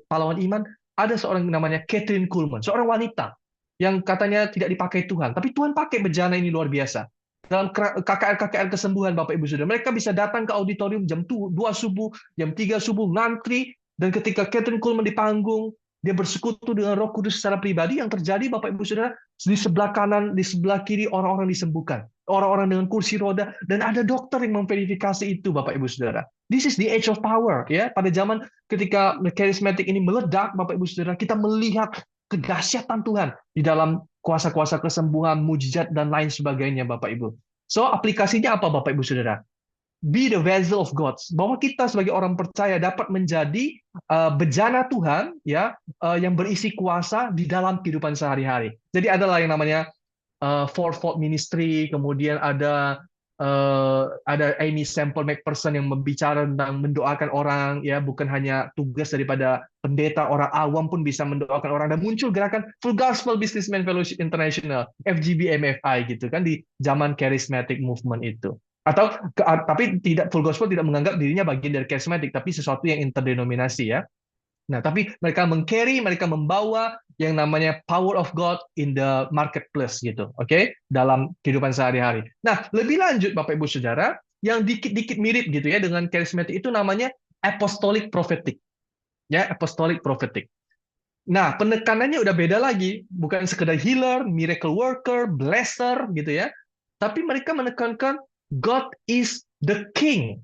pahlawan iman. Ada seorang namanya Catherine Kuhlman, seorang wanita yang katanya tidak dipakai Tuhan, tapi Tuhan pakai bejana ini luar biasa. Dalam KKR kesembuhan Bapak Ibu Saudara, mereka bisa datang ke auditorium jam 2 subuh, jam 3 subuh ngantri, dan ketika Catherine Kuhlman di panggung, dia bersekutu dengan Roh Kudus secara pribadi. Yang terjadi Bapak Ibu Saudara, di sebelah kanan, di sebelah kiri orang-orang disembuhkan. Orang-orang dengan kursi roda, dan ada dokter yang memverifikasi itu Bapak Ibu Saudara. This is the age of power ya. Pada zaman ketika charismatic ini meledak Bapak Ibu Saudara, kita melihat kedahsyatan Tuhan di dalam kuasa-kuasa kesembuhan, mujizat dan lain sebagainya Bapak Ibu. So aplikasinya apa Bapak Ibu Saudara? Be the vessel of God. Bahwa kita sebagai orang percaya dapat menjadi bejana Tuhan ya yang berisi kuasa di dalam kehidupan sehari-hari. Jadi adalah yang namanya fourfold ministry, kemudian ada Amy Semple McPherson yang membicara tentang mendoakan orang ya, bukan hanya tugas daripada pendeta, orang awam pun bisa mendoakan orang, dan muncul gerakan Full Gospel Businessman Fellowship International FGB MFI gitu kan di zaman charismatic movement itu. Atau tapi tidak, Full Gospel tidak menganggap dirinya bagian dari charismatic, tapi sesuatu yang interdenominasi ya. Nah, tapi mereka meng-carry, mereka membawa yang namanya power of God in the marketplace gitu, oke? Dalam kehidupan sehari-hari. Nah, lebih lanjut Bapak Ibu Saudara, yang dikit-dikit mirip gitu ya dengan charismatic itu namanya apostolic prophetic. Ya, apostolic prophetic. Nah, penekanannya udah beda lagi, bukan sekedar healer, miracle worker, blesser gitu ya. Tapi mereka menekankan God is the king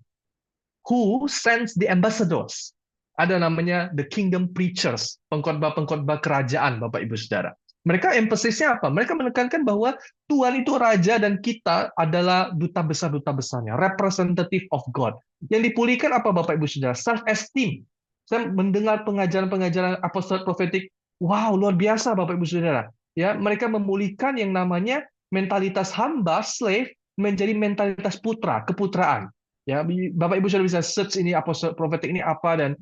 who sends the ambassadors. Ada namanya the kingdom preachers, pengkhotbah-pengkhotbah kerajaan Bapak Ibu Saudara. Mereka empasisnya apa? Mereka menekankan bahwa Tuhan itu raja dan kita adalah duta besar-besarnya, representative of God. Yang dipulihkan apa Bapak Ibu Saudara? Self-esteem. Saya mendengar pengajaran-pengajaran apostol profetik, wow, luar biasa Bapak Ibu Saudara. Ya, mereka memulihkan yang namanya mentalitas hamba, slave, menjadi mentalitas putra, keputraan. Ya, Bapak Ibu sudah bisa search ini apostol profetik ini apa dan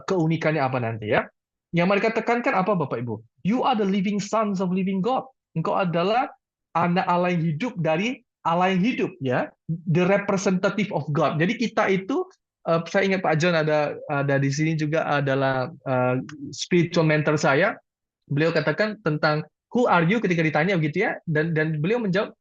keunikannya apa nanti ya. Yang mereka tekankan apa Bapak Ibu? You are the living sons of living God. Engkau adalah anak Allah yang hidup dari Allah yang hidup ya. The representative of God. Jadi kita itu saya ingat Pak John ada di sini juga adalah spiritual mentor saya. Beliau katakan tentang who are you ketika ditanya begitu ya, dan beliau menjawab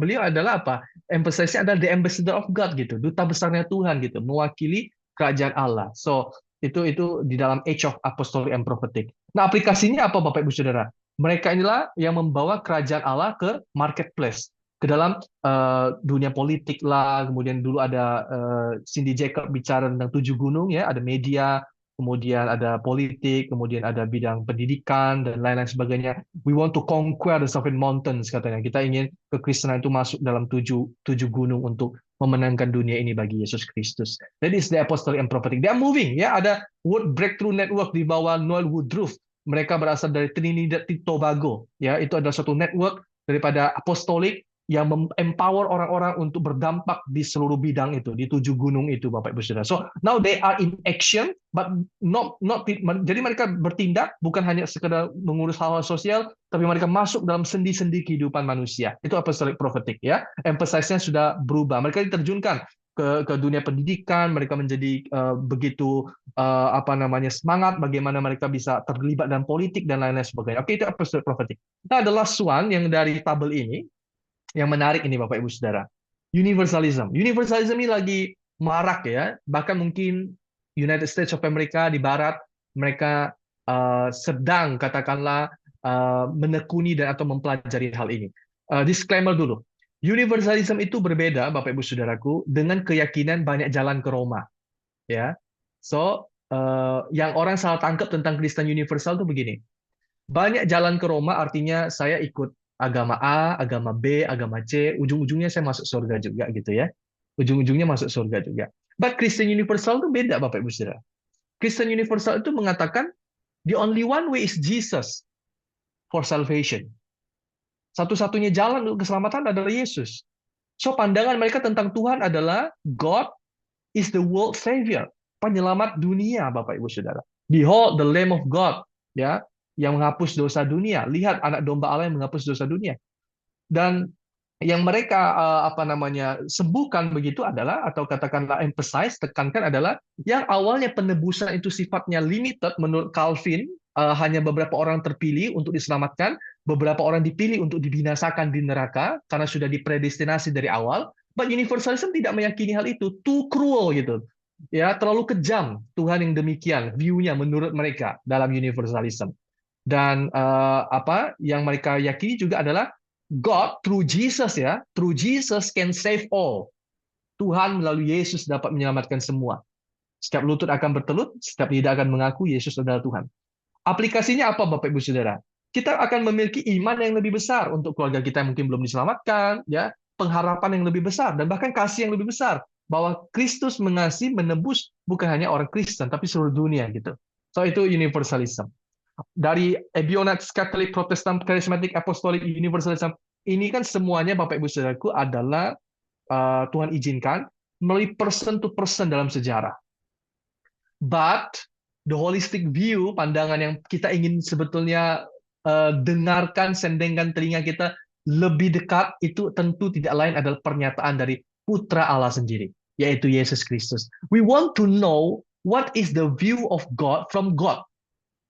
beliau adalah apa? Emphasize-nya adalah the ambassador of God gitu, duta besarnya Tuhan gitu, mewakili kerajaan Allah. So itu di dalam age of apostolic and prophetic. Nah, aplikasinya apa Bapak Ibu Saudara? Mereka inilah yang membawa kerajaan Allah ke marketplace, ke dalam dunia politik lah. Kemudian dulu ada Cindy Jacob bicara tentang 7 gunung ya, ada media, kemudian ada politik, kemudian ada bidang pendidikan dan lain-lain sebagainya. We want to conquer the seven mountains katanya. Kita ingin kekristenan itu masuk dalam tujuh gunung untuk memenangkan dunia ini bagi Yesus Kristus. That is the apostolic and prophetic. They are moving ya. Ada World Breakthrough Network di bawah Noel Woodruff. Mereka berasal dari Trinidad dan Tobago. Ya, itu adalah suatu network daripada apostolik yang empower orang-orang untuk berdampak di seluruh bidang itu, di 7 gunung itu Bapak Ibu Saudara. So now they are in action, but not jadi mereka bertindak bukan hanya sekedar mengurus hal-hal sosial, tapi mereka masuk dalam sendi-sendi kehidupan manusia. Itu apostolic prophetic ya. Emphasize-nya sudah berubah. Mereka diterjunkan ke dunia pendidikan, mereka menjadi begitu semangat bagaimana mereka bisa terlibat dalam politik dan lain-lain sebagainya. Oke, itu apostolic prophetic. Nah, the last one yang dari tabel ini yang menarik ini Bapak Ibu Saudara. Universalism. Universalism ini lagi marak ya. Bahkan mungkin United States of America di barat mereka sedang katakanlah menekuni dan atau mempelajari hal ini. Disclaimer dulu. Universalism itu berbeda Bapak Ibu Saudaraku dengan keyakinan banyak jalan ke Roma, ya. So, yang orang salah tangkap tentang Kristen universal itu begini. Banyak jalan ke Roma artinya saya ikut agama A, agama B, agama C, ujung-ujungnya saya masuk surga juga gitu ya. Ujung-ujungnya masuk surga juga. But Christian Universal itu beda Bapak Ibu Saudara. Christian Universal itu mengatakan the only one way is Jesus for salvation. Satu-satunya jalan untuk keselamatan adalah Yesus. So pandangan mereka tentang Tuhan adalah God is the world savior, penyelamat dunia Bapak Ibu Saudara. Behold the Lamb of God, ya, yang menghapus dosa dunia. Lihat anak domba Allah yang menghapus dosa dunia. Dan yang mereka sembuhkan begitu adalah atau katakanlah emphasize tekankan adalah yang awalnya penebusan itu sifatnya limited menurut Calvin, hanya beberapa orang terpilih untuk diselamatkan, beberapa orang dipilih untuk dibinasakan di neraka karena sudah dipredestinasi dari awal. But universalism tidak meyakini hal itu, too cruel gitu. Ya, terlalu kejam Tuhan yang demikian view-nya menurut mereka dalam universalism. Dan yang mereka yakini juga adalah God through Jesus ya, through Jesus can save all. Tuhan melalui Yesus dapat menyelamatkan semua. Setiap lutut akan bertelut, setiap lidah akan mengaku Yesus adalah Tuhan. Aplikasinya apa Bapak Ibu Saudara? Kita akan memiliki iman yang lebih besar untuk keluarga kita yang mungkin belum diselamatkan, ya, pengharapan yang lebih besar dan bahkan kasih yang lebih besar bahwa Kristus mengasihi menebus bukan hanya orang Kristen tapi seluruh dunia gitu. So itu universalism. Dari Ebionites, Catholic, Protestant, Charismatic, Apostolic, Universalism, ini kan semuanya Bapak Ibu Saudaraku adalah Tuhan izinkan melalui person to person dalam sejarah. But the holistic view, pandangan yang kita ingin sebetulnya dengarkan, sendengkan telinga kita lebih dekat, itu tentu tidak lain adalah pernyataan dari Putra Allah sendiri, yaitu Yesus Kristus. We want to know what is the view of God from God.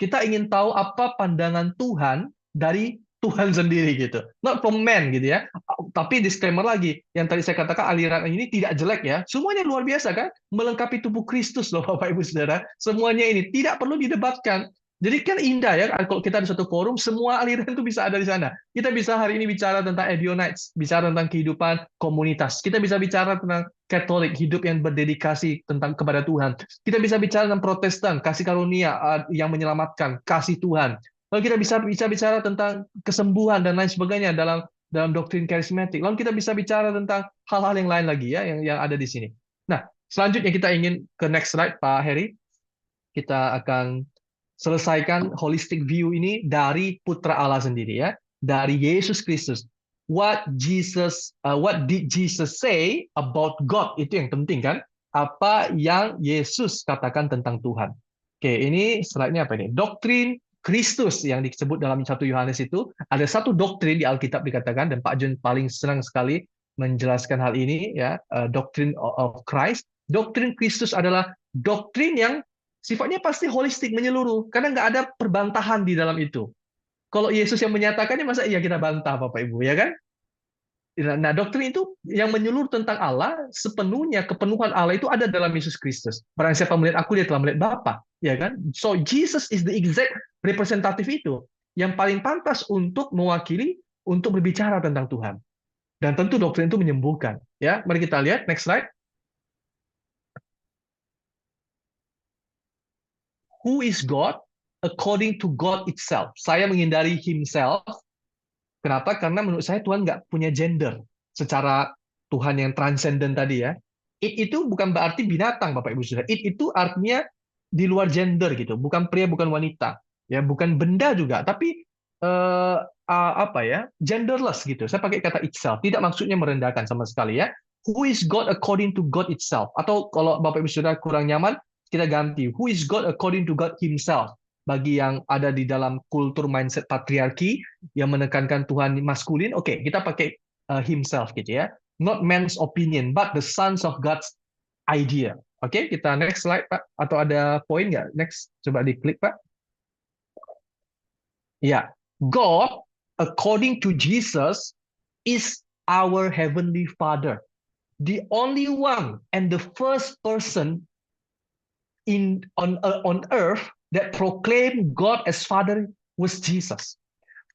Kita ingin tahu apa pandangan Tuhan dari Tuhan sendiri gitu. Not from man gitu ya. Tapi disclaimer lagi, yang tadi saya katakan aliran ini tidak jelek ya. Semuanya luar biasa kan? Melengkapi tubuh Kristus loh Bapak Ibu Saudara. Semuanya ini tidak perlu didebatkan. Jadi kan indah ya kalau kita di satu forum semua aliran itu bisa ada di sana. Kita bisa hari ini bicara tentang Ebionites, bicara tentang kehidupan komunitas. Kita bisa bicara tentang Katolik, hidup yang berdedikasi tentang kepada Tuhan. Kita bisa bicara tentang Protestan, kasih karunia yang menyelamatkan, kasih Tuhan. Lalu kita bisa bicara tentang kesembuhan dan lain sebagainya dalam doktrin karismatik. Lalu kita bisa bicara tentang hal-hal yang lain lagi ya yang ada di sini. Nah, selanjutnya kita ingin ke next slide Pak Heri. Kita akan selesaikan holistic view ini dari Putra Allah sendiri ya, dari Yesus Kristus. What did Jesus say about God? Itu yang penting kan? Apa yang Yesus katakan tentang Tuhan? Oke, ini slide-nya apa ini? Doktrin Kristus yang disebut dalam 1 Yohanes itu, ada satu doktrin di Alkitab dikatakan, dan Pak Jun paling senang sekali menjelaskan hal ini ya, doktrin of Christ. Doktrin Kristus adalah doktrin yang sifatnya pasti holistik, menyeluruh, karena nggak ada perbantahan di dalam itu. Kalau Yesus yang menyatakannya, masa iya kita bantah Bapak Ibu, ya kan? Nah, doktrin itu yang menyeluruh tentang Allah, sepenuhnya kepenuhan Allah itu ada dalam Yesus Kristus. Barang siapa melihat aku, dia telah melihat Bapa, ya kan? So Jesus is the exact representative itu, yang paling pantas untuk mewakili, untuk berbicara tentang Tuhan. Dan tentu doktrin itu menyembuhkan. Ya, mari kita lihat next slide. Who is God? According to God itself. Saya menghindari himself. Kenapa? Karena menurut saya Tuhan nggak punya gender. Secara Tuhan yang transcendent tadi ya. It itu bukan berarti binatang, Bapak Ibu Saudara. It itu artinya di luar gender gitu. Bukan pria, bukan wanita. Ya, bukan benda juga. Tapi genderless gitu. Saya pakai kata itself. Tidak maksudnya merendahkan sama sekali ya. Who is God according to God itself? Atau kalau Bapak Ibu Saudara kurang nyaman, kita ganti. Who is God according to God himself? Bagi yang ada di dalam kultur mindset patriarki yang menekankan Tuhan maskulin, oke, kita pakai himself gitu ya. not man's opinion, but the sons of God's idea. Oke, kita next slide, Pak. Atau ada poin nggak? Next, coba diklik, Pak. Ya, God, according to Jesus, is our heavenly Father, the only one and the first person on earth that proclaimed God as Father was Jesus.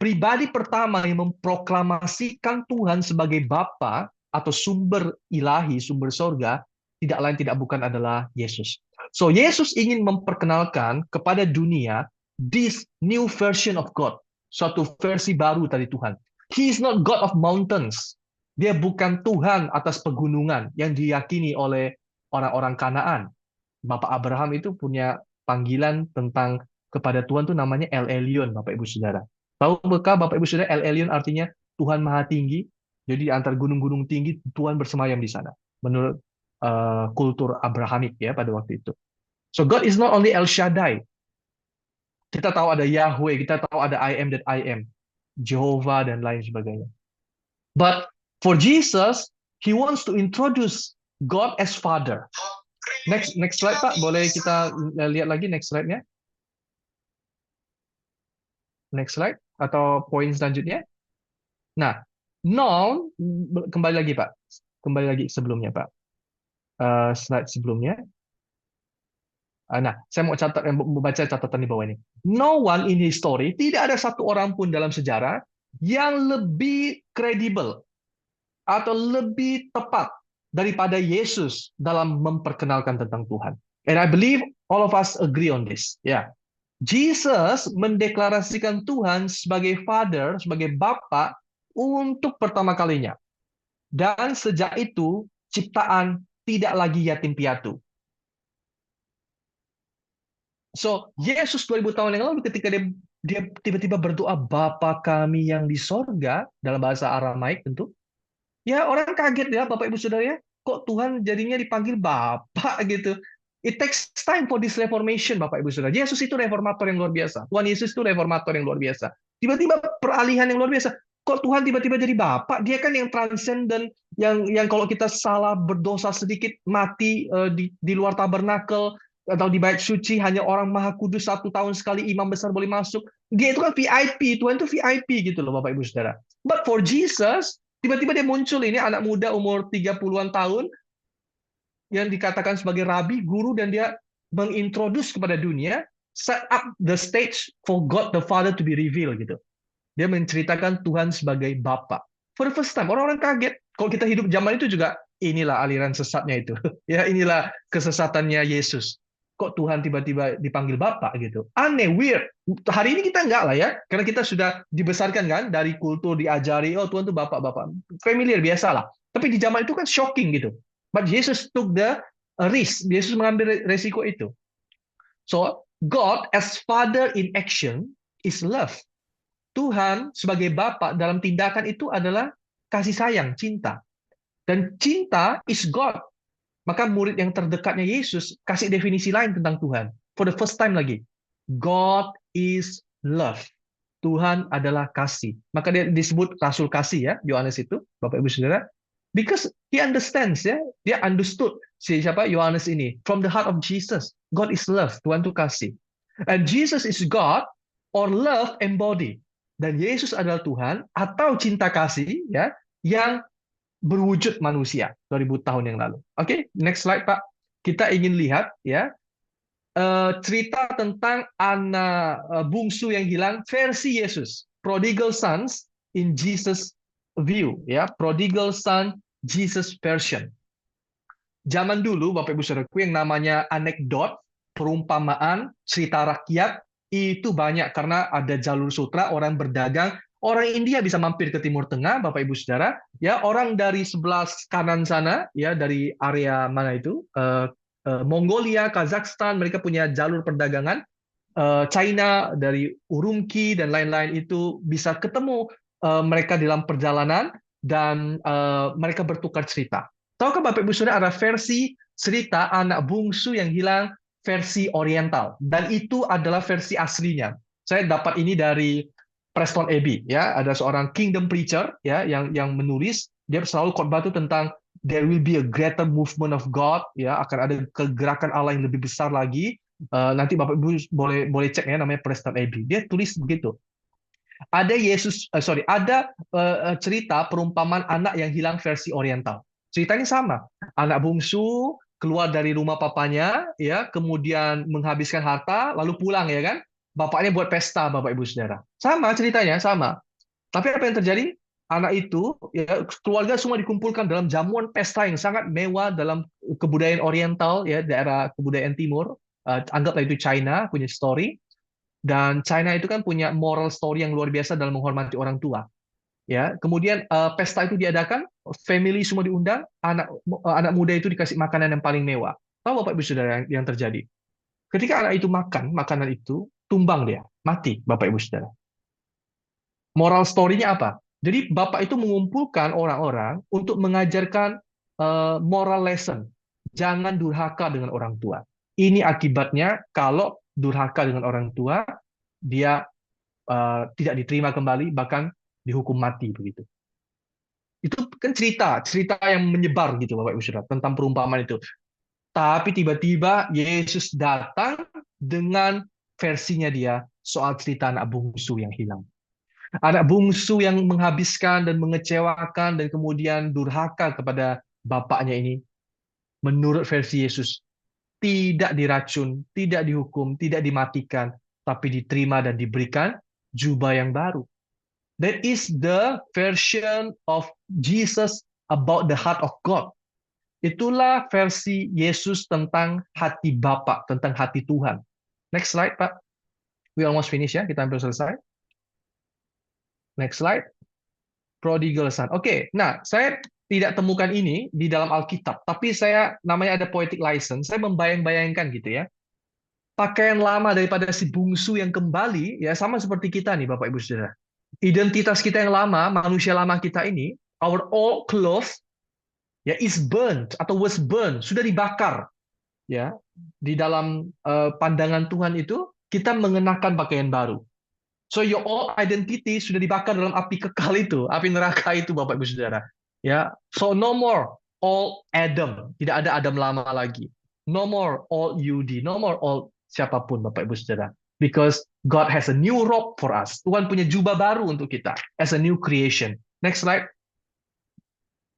Pribadi pertama yang memproklamasikan Tuhan sebagai Bapa atau sumber ilahi, sumber sorga, tidak lain tidak bukan adalah Yesus. So Yesus ingin memperkenalkan kepada dunia this new version of God, suatu versi baru dari Tuhan. He is not God of mountains. Dia bukan Tuhan atas pegunungan yang diyakini oleh orang-orang Kanaan. Bapak Abraham itu punya panggilan tentang kepada Tuhan tuh namanya El Elyon, Bapak Ibu Saudara. Tahu bekal Bapak Ibu Saudara, El Elyon artinya Tuhan Maha Tinggi. Jadi di antara gunung-gunung tinggi Tuhan bersemayam di sana. Menurut kultur Abrahamik ya pada waktu itu. So God is not only El Shaddai. Kita tahu ada Yahweh, kita tahu ada I am that I am, Jehovah dan lain sebagainya. But for Jesus, he wants to introduce God as Father. Next slide Pak, boleh kita lihat lagi next slide-nya? Next slide atau poin selanjutnya. Nah, known kembali lagi Pak. Kembali lagi sebelumnya Pak. Slide sebelumnya. Nah, saya mau baca catatan di bawah ini. No one in history, tidak ada satu orang pun dalam sejarah yang lebih kredibel atau lebih tepat daripada Yesus dalam memperkenalkan tentang Tuhan. And I believe all of us agree on this. Ya, Jesus mendeklarasikan Tuhan sebagai Father, sebagai Bapa untuk pertama kalinya. Dan sejak itu ciptaan tidak lagi yatim piatu. So, Yesus 2000 tahun yang lalu ketika dia tiba-tiba berdoa Bapa kami yang di sorga, dalam bahasa Aramaik tentu, ya orang kaget ya Bapak Ibu Saudara ya, kok Tuhan jadinya dipanggil Bapa gitu. It takes time for this reformation Bapak Ibu Saudara. Yesus itu reformator yang luar biasa. Tuhan Yesus itu reformator yang luar biasa. Tiba-tiba peralihan yang luar biasa. Kok Tuhan tiba-tiba jadi Bapa? Dia kan yang transenden, yang kalau kita salah berdosa sedikit mati di luar tabernakel atau di bait suci hanya orang maha kudus 1 tahun sekali imam besar boleh masuk. Dia itu kan VIP, Tuhan itu VIP gitu loh Bapak Ibu Saudara. But for Jesus, tiba-tiba dia muncul ini anak muda umur 30-an tahun yang dikatakan sebagai rabi, guru, dan dia mengintroduce kepada dunia, set up the stage for God the Father to be revealed gitu. Dia menceritakan Tuhan sebagai Bapa. For the first time, orang-orang kaget. Kalau kita hidup zaman itu juga, inilah aliran sesatnya itu. Ya, inilah kesesatannya Yesus. Kok Tuhan tiba-tiba dipanggil Bapa gitu? Aneh, weird. Hari ini kita enggak lah ya, karena kita sudah dibesarkan kan dari kultur diajari, oh Tuhan itu Bapak-Bapak. Familiar, biasalah. Tapi di zaman itu kan shocking gitu. But Jesus took the risk. Yesus mengambil resiko itu. So, God as Father in action is love. Tuhan sebagai Bapa dalam tindakan itu adalah kasih sayang, cinta. Dan cinta is God. Maka murid yang terdekatnya Yesus kasih definisi lain tentang Tuhan. For the first time lagi. God is love. Tuhan adalah kasih. Maka dia disebut Rasul Kasih ya, Yohanes itu, Bapak Ibu Saudara. Because he understands ya, dia understood siapa Yohanes ini. From the heart of Jesus, God is love. Tuhan itu kasih. And Jesus is God or love embodied. Dan Yesus adalah Tuhan atau cinta kasih ya yang berwujud manusia 2000 tahun yang lalu. Oke, next slide Pak. Kita ingin lihat ya cerita tentang anak bungsu yang hilang versi Yesus. Prodigal sons in Jesus view ya, prodigal son Jesus version. Zaman dulu Bapak Ibu Saudaraku yang namanya anekdot, perumpamaan, cerita rakyat itu banyak karena ada jalur sutra, orang berdagang. Orang India bisa mampir ke Timur Tengah, Bapak Ibu Saudara, ya orang dari sebelah kanan sana, ya dari area mana itu, Mongolia, Kazakhstan, mereka punya jalur perdagangan. China dari Urumqi dan lain-lain itu bisa ketemu mereka dalam perjalanan dan mereka bertukar cerita. Tahukah Bapak Ibu Saudara ada versi cerita anak bungsu yang hilang versi Oriental dan itu adalah versi aslinya. Saya dapat ini dari Preston Abbey ya, ada seorang kingdom preacher ya yang menulis Dia selalu khotbah itu tentang there will be a greater movement of God, ya, akan ada kegerakan Allah yang lebih besar lagi. Nanti Bapak Ibu boleh boleh cek ya, namanya Preston Abbey. Dia tulis begitu. Ada cerita perumpamaan anak yang hilang versi Oriental. Ceritanya sama. Anak bungsu keluar dari rumah papanya, ya, kemudian menghabiskan harta, lalu pulang, ya kan? Bapaknya buat pesta, Bapak Ibu Saudara. Sama ceritanya, sama. Tapi apa yang terjadi? Anak itu, ya, keluarga semua dikumpulkan dalam jamuan pesta yang sangat mewah dalam kebudayaan Oriental, ya, daerah kebudayaan Timur. Anggaplah itu China punya story. Dan China itu kan punya moral story yang luar biasa dalam menghormati orang tua. Ya, kemudian pesta itu diadakan, family semua diundang, anak muda itu dikasih makanan yang paling mewah. Tahu Bapak Ibu Saudara yang terjadi? Ketika anak itu makan makanan itu, tumbang dia, mati Bapak Ibu Saudara. Moral story-nya apa? Jadi Bapak itu mengumpulkan orang-orang untuk mengajarkan moral lesson. Jangan durhaka dengan orang tua. Ini akibatnya kalau durhaka dengan orang tua, dia tidak diterima kembali, bahkan dihukum mati begitu. Itu kan cerita, cerita yang menyebar gitu Bapak Ibu Saudara tentang perumpamaan itu. Tapi tiba-tiba Yesus datang dengan versinya dia soal cerita anak bungsu yang hilang. Anak bungsu yang menghabiskan dan mengecewakan dan kemudian durhaka kepada bapaknya ini, menurut versi Yesus, tidak diracun, tidak dihukum, tidak dimatikan, tapi diterima dan diberikan jubah yang baru. That is the version of Jesus about the heart of God. Itulah versi Yesus tentang hati Bapa, tentang hati Tuhan. Next slide, Pak. We almost finish ya, kita hampir selesai. Next slide. Prodigal son. Oke, nah saya tidak temukan ini di dalam Alkitab, tapi saya namanya ada poetic license, saya membayang-bayangkan gitu ya. Pakaian lama daripada si bungsu yang kembali, ya sama seperti kita nih Bapak Ibu Saudara. Identitas kita yang lama, manusia lama kita ini, our old clothes, ya is burned atau was burned, sudah dibakar, ya. Di dalam pandangan Tuhan itu, kita mengenakan pakaian baru. So your old identity sudah dibakar dalam api kekal itu, api neraka itu Bapak Ibu Saudara. Ya, so no more old Adam, tidak ada Adam lama lagi. No more old Yudi, no more old siapapun Bapak Ibu Saudara. Because God has a new robe for us. Tuhan punya jubah baru untuk kita as a new creation. Next slide.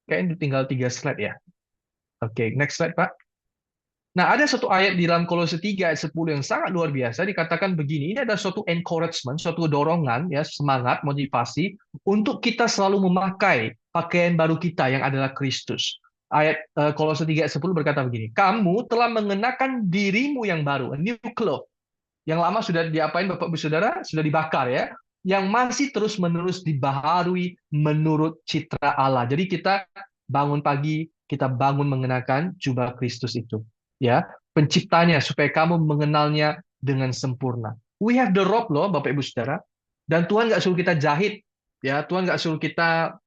Kayaknya tinggal 3 slide ya. Oke, next slide Pak. Nah, ada satu ayat di dalam Kolose 3 ayat 10 yang sangat luar biasa, dikatakan begini, ini ada suatu encouragement, suatu dorongan, ya, semangat, motivasi, untuk kita selalu memakai pakaian baru kita yang adalah Kristus. Ayat Kolose 3 ayat 10 berkata begini, kamu telah mengenakan dirimu yang baru, a new cloth. Yang lama sudah diapain Bapak Ibu Saudara? Sudah dibakar ya. Yang masih terus-menerus dibaharui menurut citra Allah. Jadi kita bangun pagi, kita bangun mengenakan jubah Kristus itu. Ya, penciptanya supaya kamu mengenalnya dengan sempurna. We have the robe loh Bapak Ibu Saudara. Dan Tuhan nggak suruh kita jahit. Ya, Tuhan nggak suruh kita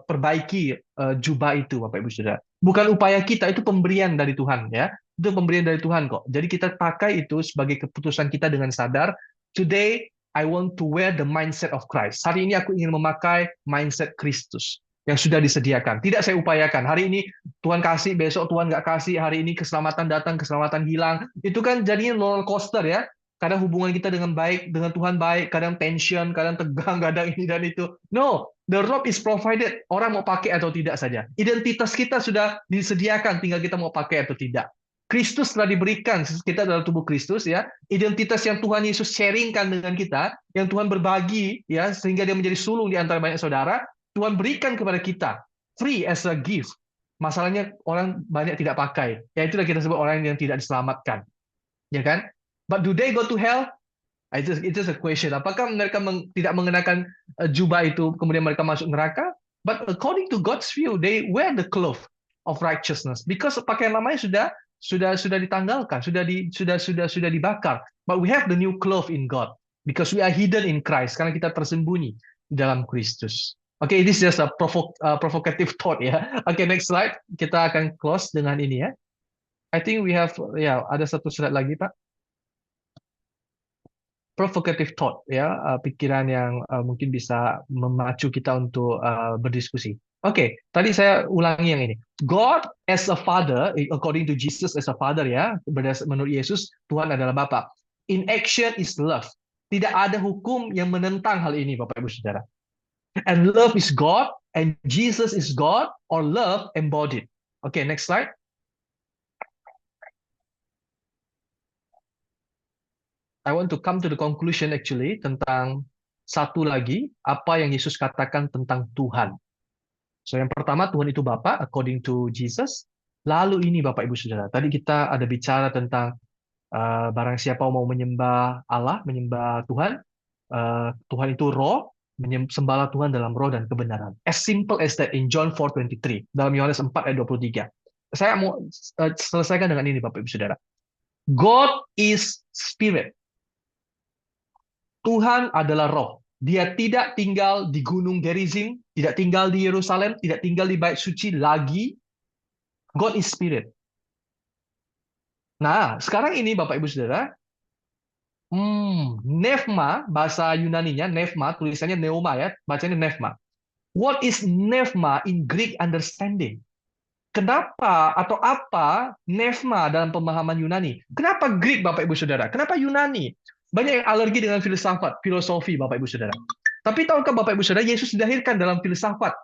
perbaiki jubah itu Bapak Ibu Saudara. Bukan upaya kita, itu pemberian dari Tuhan ya. Itu pemberian dari Tuhan kok. Jadi kita pakai itu sebagai keputusan kita dengan sadar. Today I want to wear the mindset of Christ. Hari ini aku ingin memakai mindset Kristus yang sudah disediakan. Tidak saya upayakan. Hari ini Tuhan kasih, besok Tuhan nggak kasih. Hari ini keselamatan datang, keselamatan hilang. Itu kan jadinya roller coaster ya. Kadang hubungan kita dengan Tuhan baik, kadang tension, kadang tegang, kadang ini dan itu. No, the robe is provided. Orang mau pakai atau tidak saja. Identitas kita sudah disediakan, tinggal kita mau pakai atau tidak. Kristus telah diberikan, kita dalam tubuh Kristus ya, identitas yang Tuhan Yesus sharingkan dengan kita, yang Tuhan berbagi ya, sehingga dia menjadi sulung di antara banyak saudara, Tuhan berikan kepada kita free as a gift. Masalahnya orang banyak tidak pakai. Ya itulah kita sebut orang yang tidak diselamatkan. Ya kan? But do they go to hell? It is a question. Apakah mereka tidak mengenakan jubah itu kemudian mereka masuk neraka? But according to God's view, they wear the cloth of righteousness because pakaian lamanya sudah ditanggalkan, sudah dibakar. But we have the new cloth in God because we are hidden in Christ karena kita tersembunyi dalam Kristus. Oke, this is just a provocative thought ya. Oke, next slide. Kita akan close dengan ini ya. I think we have ada satu slide lagi Pak. provocative thought, ya, pikiran yang mungkin bisa memacu kita untuk berdiskusi. Oke, tadi saya ulangi yang ini. God as a father, according to Jesus as a father, ya, menurut Yesus Tuhan adalah Bapa. In action is love. Tidak ada hukum yang menentang hal ini, Bapak Ibu Saudara. And love is God, and Jesus is God, or love embodied. Oke, next slide. I want to come to the conclusion actually tentang satu lagi apa yang Yesus katakan tentang Tuhan. So yang pertama, Tuhan itu Bapa according to Jesus. Lalu ini Bapak Ibu Saudara, tadi kita ada bicara tentang barang siapa mau menyembah Allah, menyembah Tuhan, Tuhan itu roh, sembahlah Tuhan dalam roh dan kebenaran. As simple as that in John 4:23, dalam Yohanes 4 ayat 23. Saya mau selesaikan dengan ini Bapak Ibu Saudara. God is spirit. Tuhan adalah roh. Dia tidak tinggal di Gunung Gerizim, tidak tinggal di Yerusalem, tidak tinggal di Bait Suci lagi. God is spirit. Nah, sekarang ini Bapak Ibu Saudara, Nepma, bahasa Yunaninya, Nepma, tulisannya Neuma ya, bacanya Nepma. What is Nepma in Greek understanding? Kenapa atau apa Nepma dalam pemahaman Yunani? Kenapa Greek, Bapak Ibu Saudara? Kenapa Yunani? Banyak yang alergi dengan filsafat, filosofi, Bapak Ibu Saudara. Tapi tahukah Bapak Ibu Saudara, Yesus dilahirkan dalam filsafat.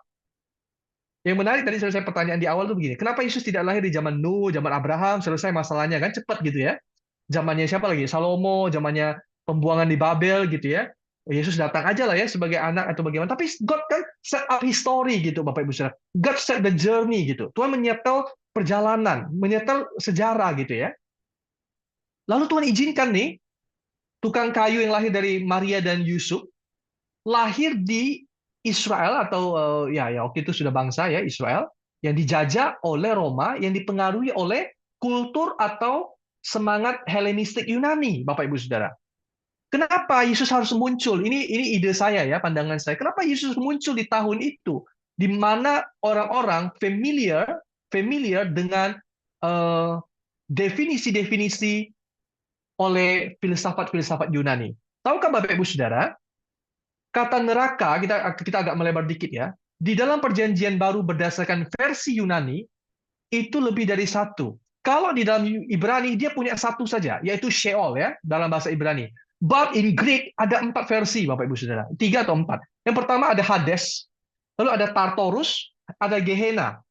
Yang menarik tadi selesai pertanyaan di awal tuh begini, kenapa Yesus tidak lahir di zaman Nuh, zaman Abraham, selesai masalahnya kan, cepat gitu ya. Zamannya siapa lagi? Salomo, zamannya pembuangan di Babel gitu ya. Yesus datang aja lah ya sebagai anak atau bagaimana. Tapi God kan set up history gitu Bapak Ibu Saudara. God set the journey gitu. Tuhan menyetel perjalanan, menyetel sejarah gitu ya. Lalu Tuhan izinkan nih tukang kayu yang lahir dari Maria dan Yusuf lahir di Israel atau ya waktu itu sudah bangsa ya Israel yang dijajah oleh Roma yang dipengaruhi oleh kultur atau semangat Helenistik Yunani, Bapak Ibu Saudara. Kenapa Yesus harus muncul? Ini ide saya ya, pandangan saya. Kenapa Yesus muncul di tahun itu, di mana orang-orang familiar dengan definisi-definisi oleh filsafat-filsafat Yunani. Tahukah Bapak Ibu Saudara, kata neraka, kita agak melebar dikit ya, di dalam perjanjian baru berdasarkan versi Yunani, itu lebih dari satu. Kalau di dalam Ibrani, dia punya satu saja, yaitu Sheol ya, dalam bahasa Ibrani. But in Greek, ada 4 versi, Bapak Ibu Saudara. 3 atau 4. Yang pertama ada Hades, lalu ada Tartarus, ada Gehenna.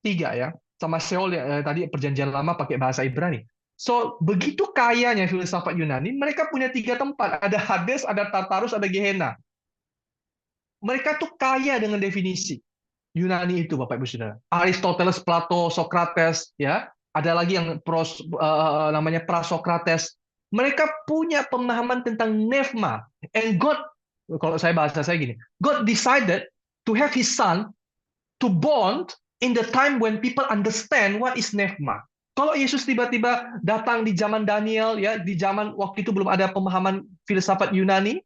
3 ya, sama Sheol ya, tadi perjanjian lama pakai bahasa Ibrani. So, begitu kayanya filsafat Yunani, mereka punya 3 tempat. Ada Hades, ada Tartarus, ada Gehenna. Mereka tuh kaya dengan definisi Yunani itu, Bapak Ibu Saudara. Aristoteles, Plato, Socrates, ya. Ada lagi yang namanya Prasokrates. Mereka punya pemahaman tentang Nepma. And God, kalau bahasa saya gini, God decided to have His Son to born in the time when people understand what is Nepma. Kalau Yesus tiba-tiba datang di zaman Daniel, ya, di zaman waktu itu belum ada pemahaman filsafat Yunani,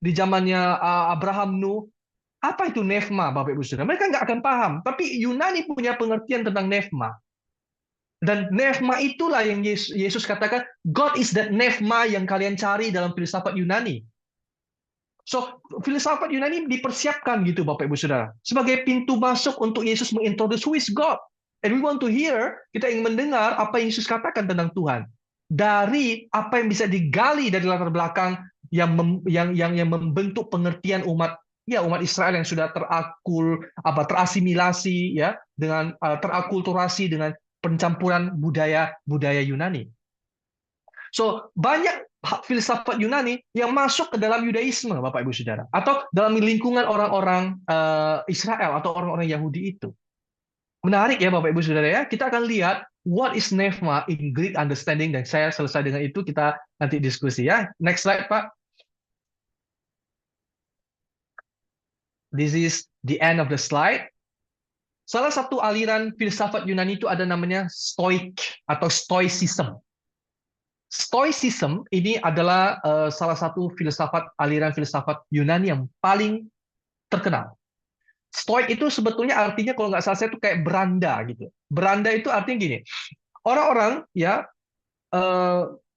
di zamannya Abraham, Nuh, apa itu Nepma, Bapak Ibu Saudara? Mereka nggak akan paham. Tapi Yunani punya pengertian tentang Nepma. Dan Nepma itulah yang Yesus katakan, God is that Nepma yang kalian cari dalam filsafat Yunani. So, filsafat Yunani dipersiapkan gitu Bapak Ibu Saudara. Sebagai pintu masuk untuk Yesus mengintroduce who is God. And we want to hear, kita ingin mendengar apa yang Yesus katakan tentang Tuhan. Dari apa yang bisa digali dari latar belakang yang membentuk pengertian umat Israel yang sudah terasimilasi ya dengan terakulturasi dengan pencampuran budaya Yunani. So banyak filsafat Yunani yang masuk ke dalam Yudaisme, Bapak Ibu Saudara, atau dalam lingkungan orang-orang Israel atau orang-orang Yahudi itu. Menarik ya Bapak Ibu Saudara ya. Kita akan lihat what is Nepma in Greek understanding dan saya selesai dengan itu kita nanti diskusi ya. Next slide Pak. This is the end of the slide. Salah satu aliran filsafat Yunani itu ada namanya Stoik atau Stoicism. Stoicism ini adalah salah satu aliran filsafat Yunani yang paling terkenal. Stoik itu sebetulnya artinya kalau nggak salah saya itu kayak beranda gitu. Beranda itu artinya gini, orang-orang ya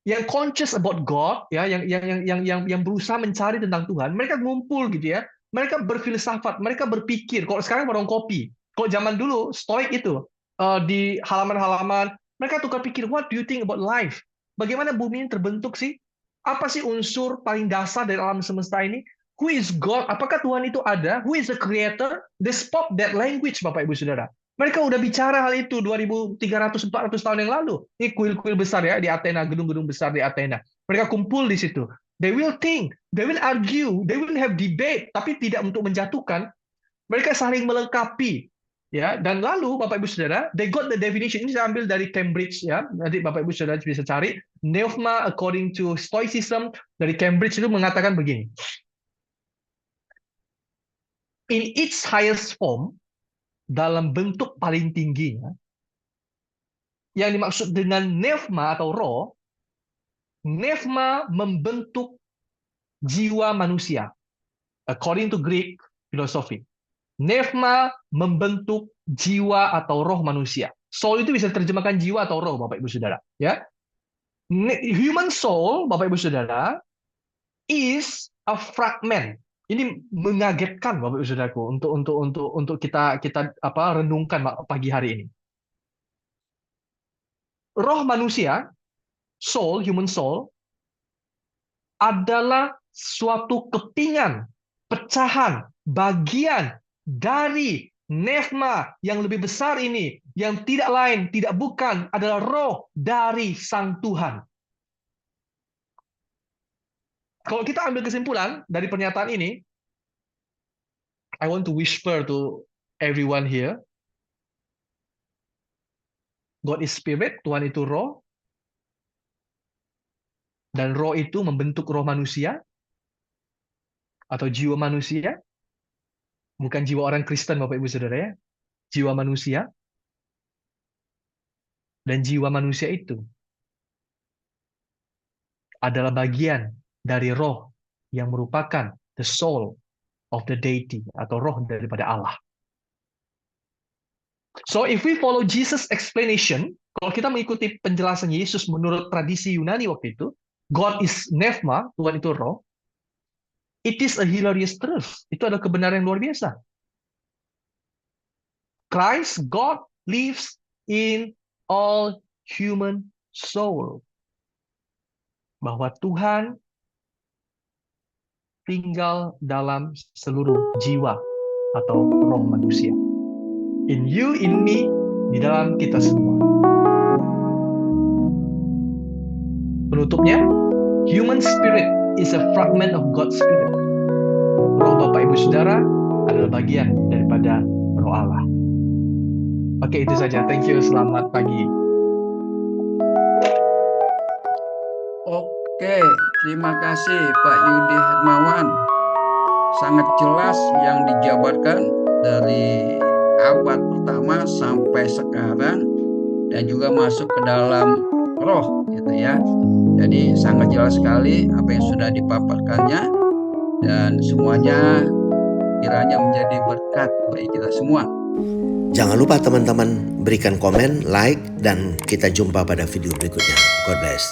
yang conscious about God, ya, yang berusaha mencari tentang Tuhan, mereka ngumpul gitu ya. Mereka berfilsafat, mereka berpikir. Kalau sekarang warung kopi, kalau zaman dulu Stoik itu di halaman-halaman, mereka tukar pikir, what do you think about life? Bagaimana bumi ini terbentuk sih? Apa sih unsur paling dasar dari alam semesta ini? Who is God? Apakah Tuhan itu ada? Who is the creator? They spoke that language, Bapak Ibu Saudara. Mereka udah bicara hal itu 2300-400 tahun yang lalu. Ini kuil-kuil besar ya di Athena, gedung-gedung besar di Athena. Mereka kumpul di situ. They will think, they will argue, they will have debate, tapi tidak untuk menjatuhkan. Mereka saling melengkapi. Ya, dan lalu Bapak Ibu Saudara, they got the definition. Ini saya ambil dari Cambridge ya. Nanti Bapak Ibu Saudara bisa cari. Pneuma according to Stoicism dari Cambridge itu mengatakan begini. In its highest form, dalam bentuk paling tingginya, yang dimaksud dengan pneuma atau roh, pneuma membentuk jiwa manusia. According to Greek philosophy. Pneuma membentuk jiwa atau roh manusia. Soul itu bisa diterjemahkan jiwa atau roh, Bapak Ibu Saudara. Ya, human soul, Bapak Ibu Saudara, is a fragment. Ini mengagetkan, Bapak Ibu Saudaraku, untuk kita renungkan pagi hari ini. Roh manusia, soul, human soul, adalah suatu kepingan, pecahan, bagian dari pneuma yang lebih besar ini, yang tidak lain, tidak bukan, adalah roh dari Sang Tuhan. Kalau kita ambil kesimpulan dari pernyataan ini, I want to whisper to everyone here, God is spirit, Tuhan itu roh, dan roh itu membentuk roh manusia, atau jiwa manusia, bukan jiwa orang Kristen, Bapak Ibu Saudara ya, jiwa manusia, dan jiwa manusia itu adalah bagian dari roh yang merupakan the soul of the deity, atau roh daripada Allah. So if we follow Jesus explanation, kalau kita mengikuti penjelasan Yesus menurut tradisi Yunani waktu itu, God is pneuma, Tuhan itu roh, it is a hilarious truth. Itu adalah kebenaran yang luar biasa. Christ, God, lives in all human soul. Bahwa Tuhan tinggal dalam seluruh jiwa atau roh manusia. In you, in me, di dalam kita semua. Penutupnya, human spirit is a fragment of God's spirit. Roh Bapak Ibu Saudara adalah bagian daripada roh Allah. Oke, itu saja. Thank you. Selamat pagi. Oke, terima kasih Pak Yudi Hermawan. Sangat jelas yang dijabarkan dari abad pertama sampai sekarang, dan juga masuk ke dalam roh gitu ya. Jadi sangat jelas sekali apa yang sudah dipaparkannya, dan semuanya kiranya menjadi berkat bagi kita semua. Jangan lupa teman-teman berikan komen, like, dan kita jumpa pada video berikutnya. God bless.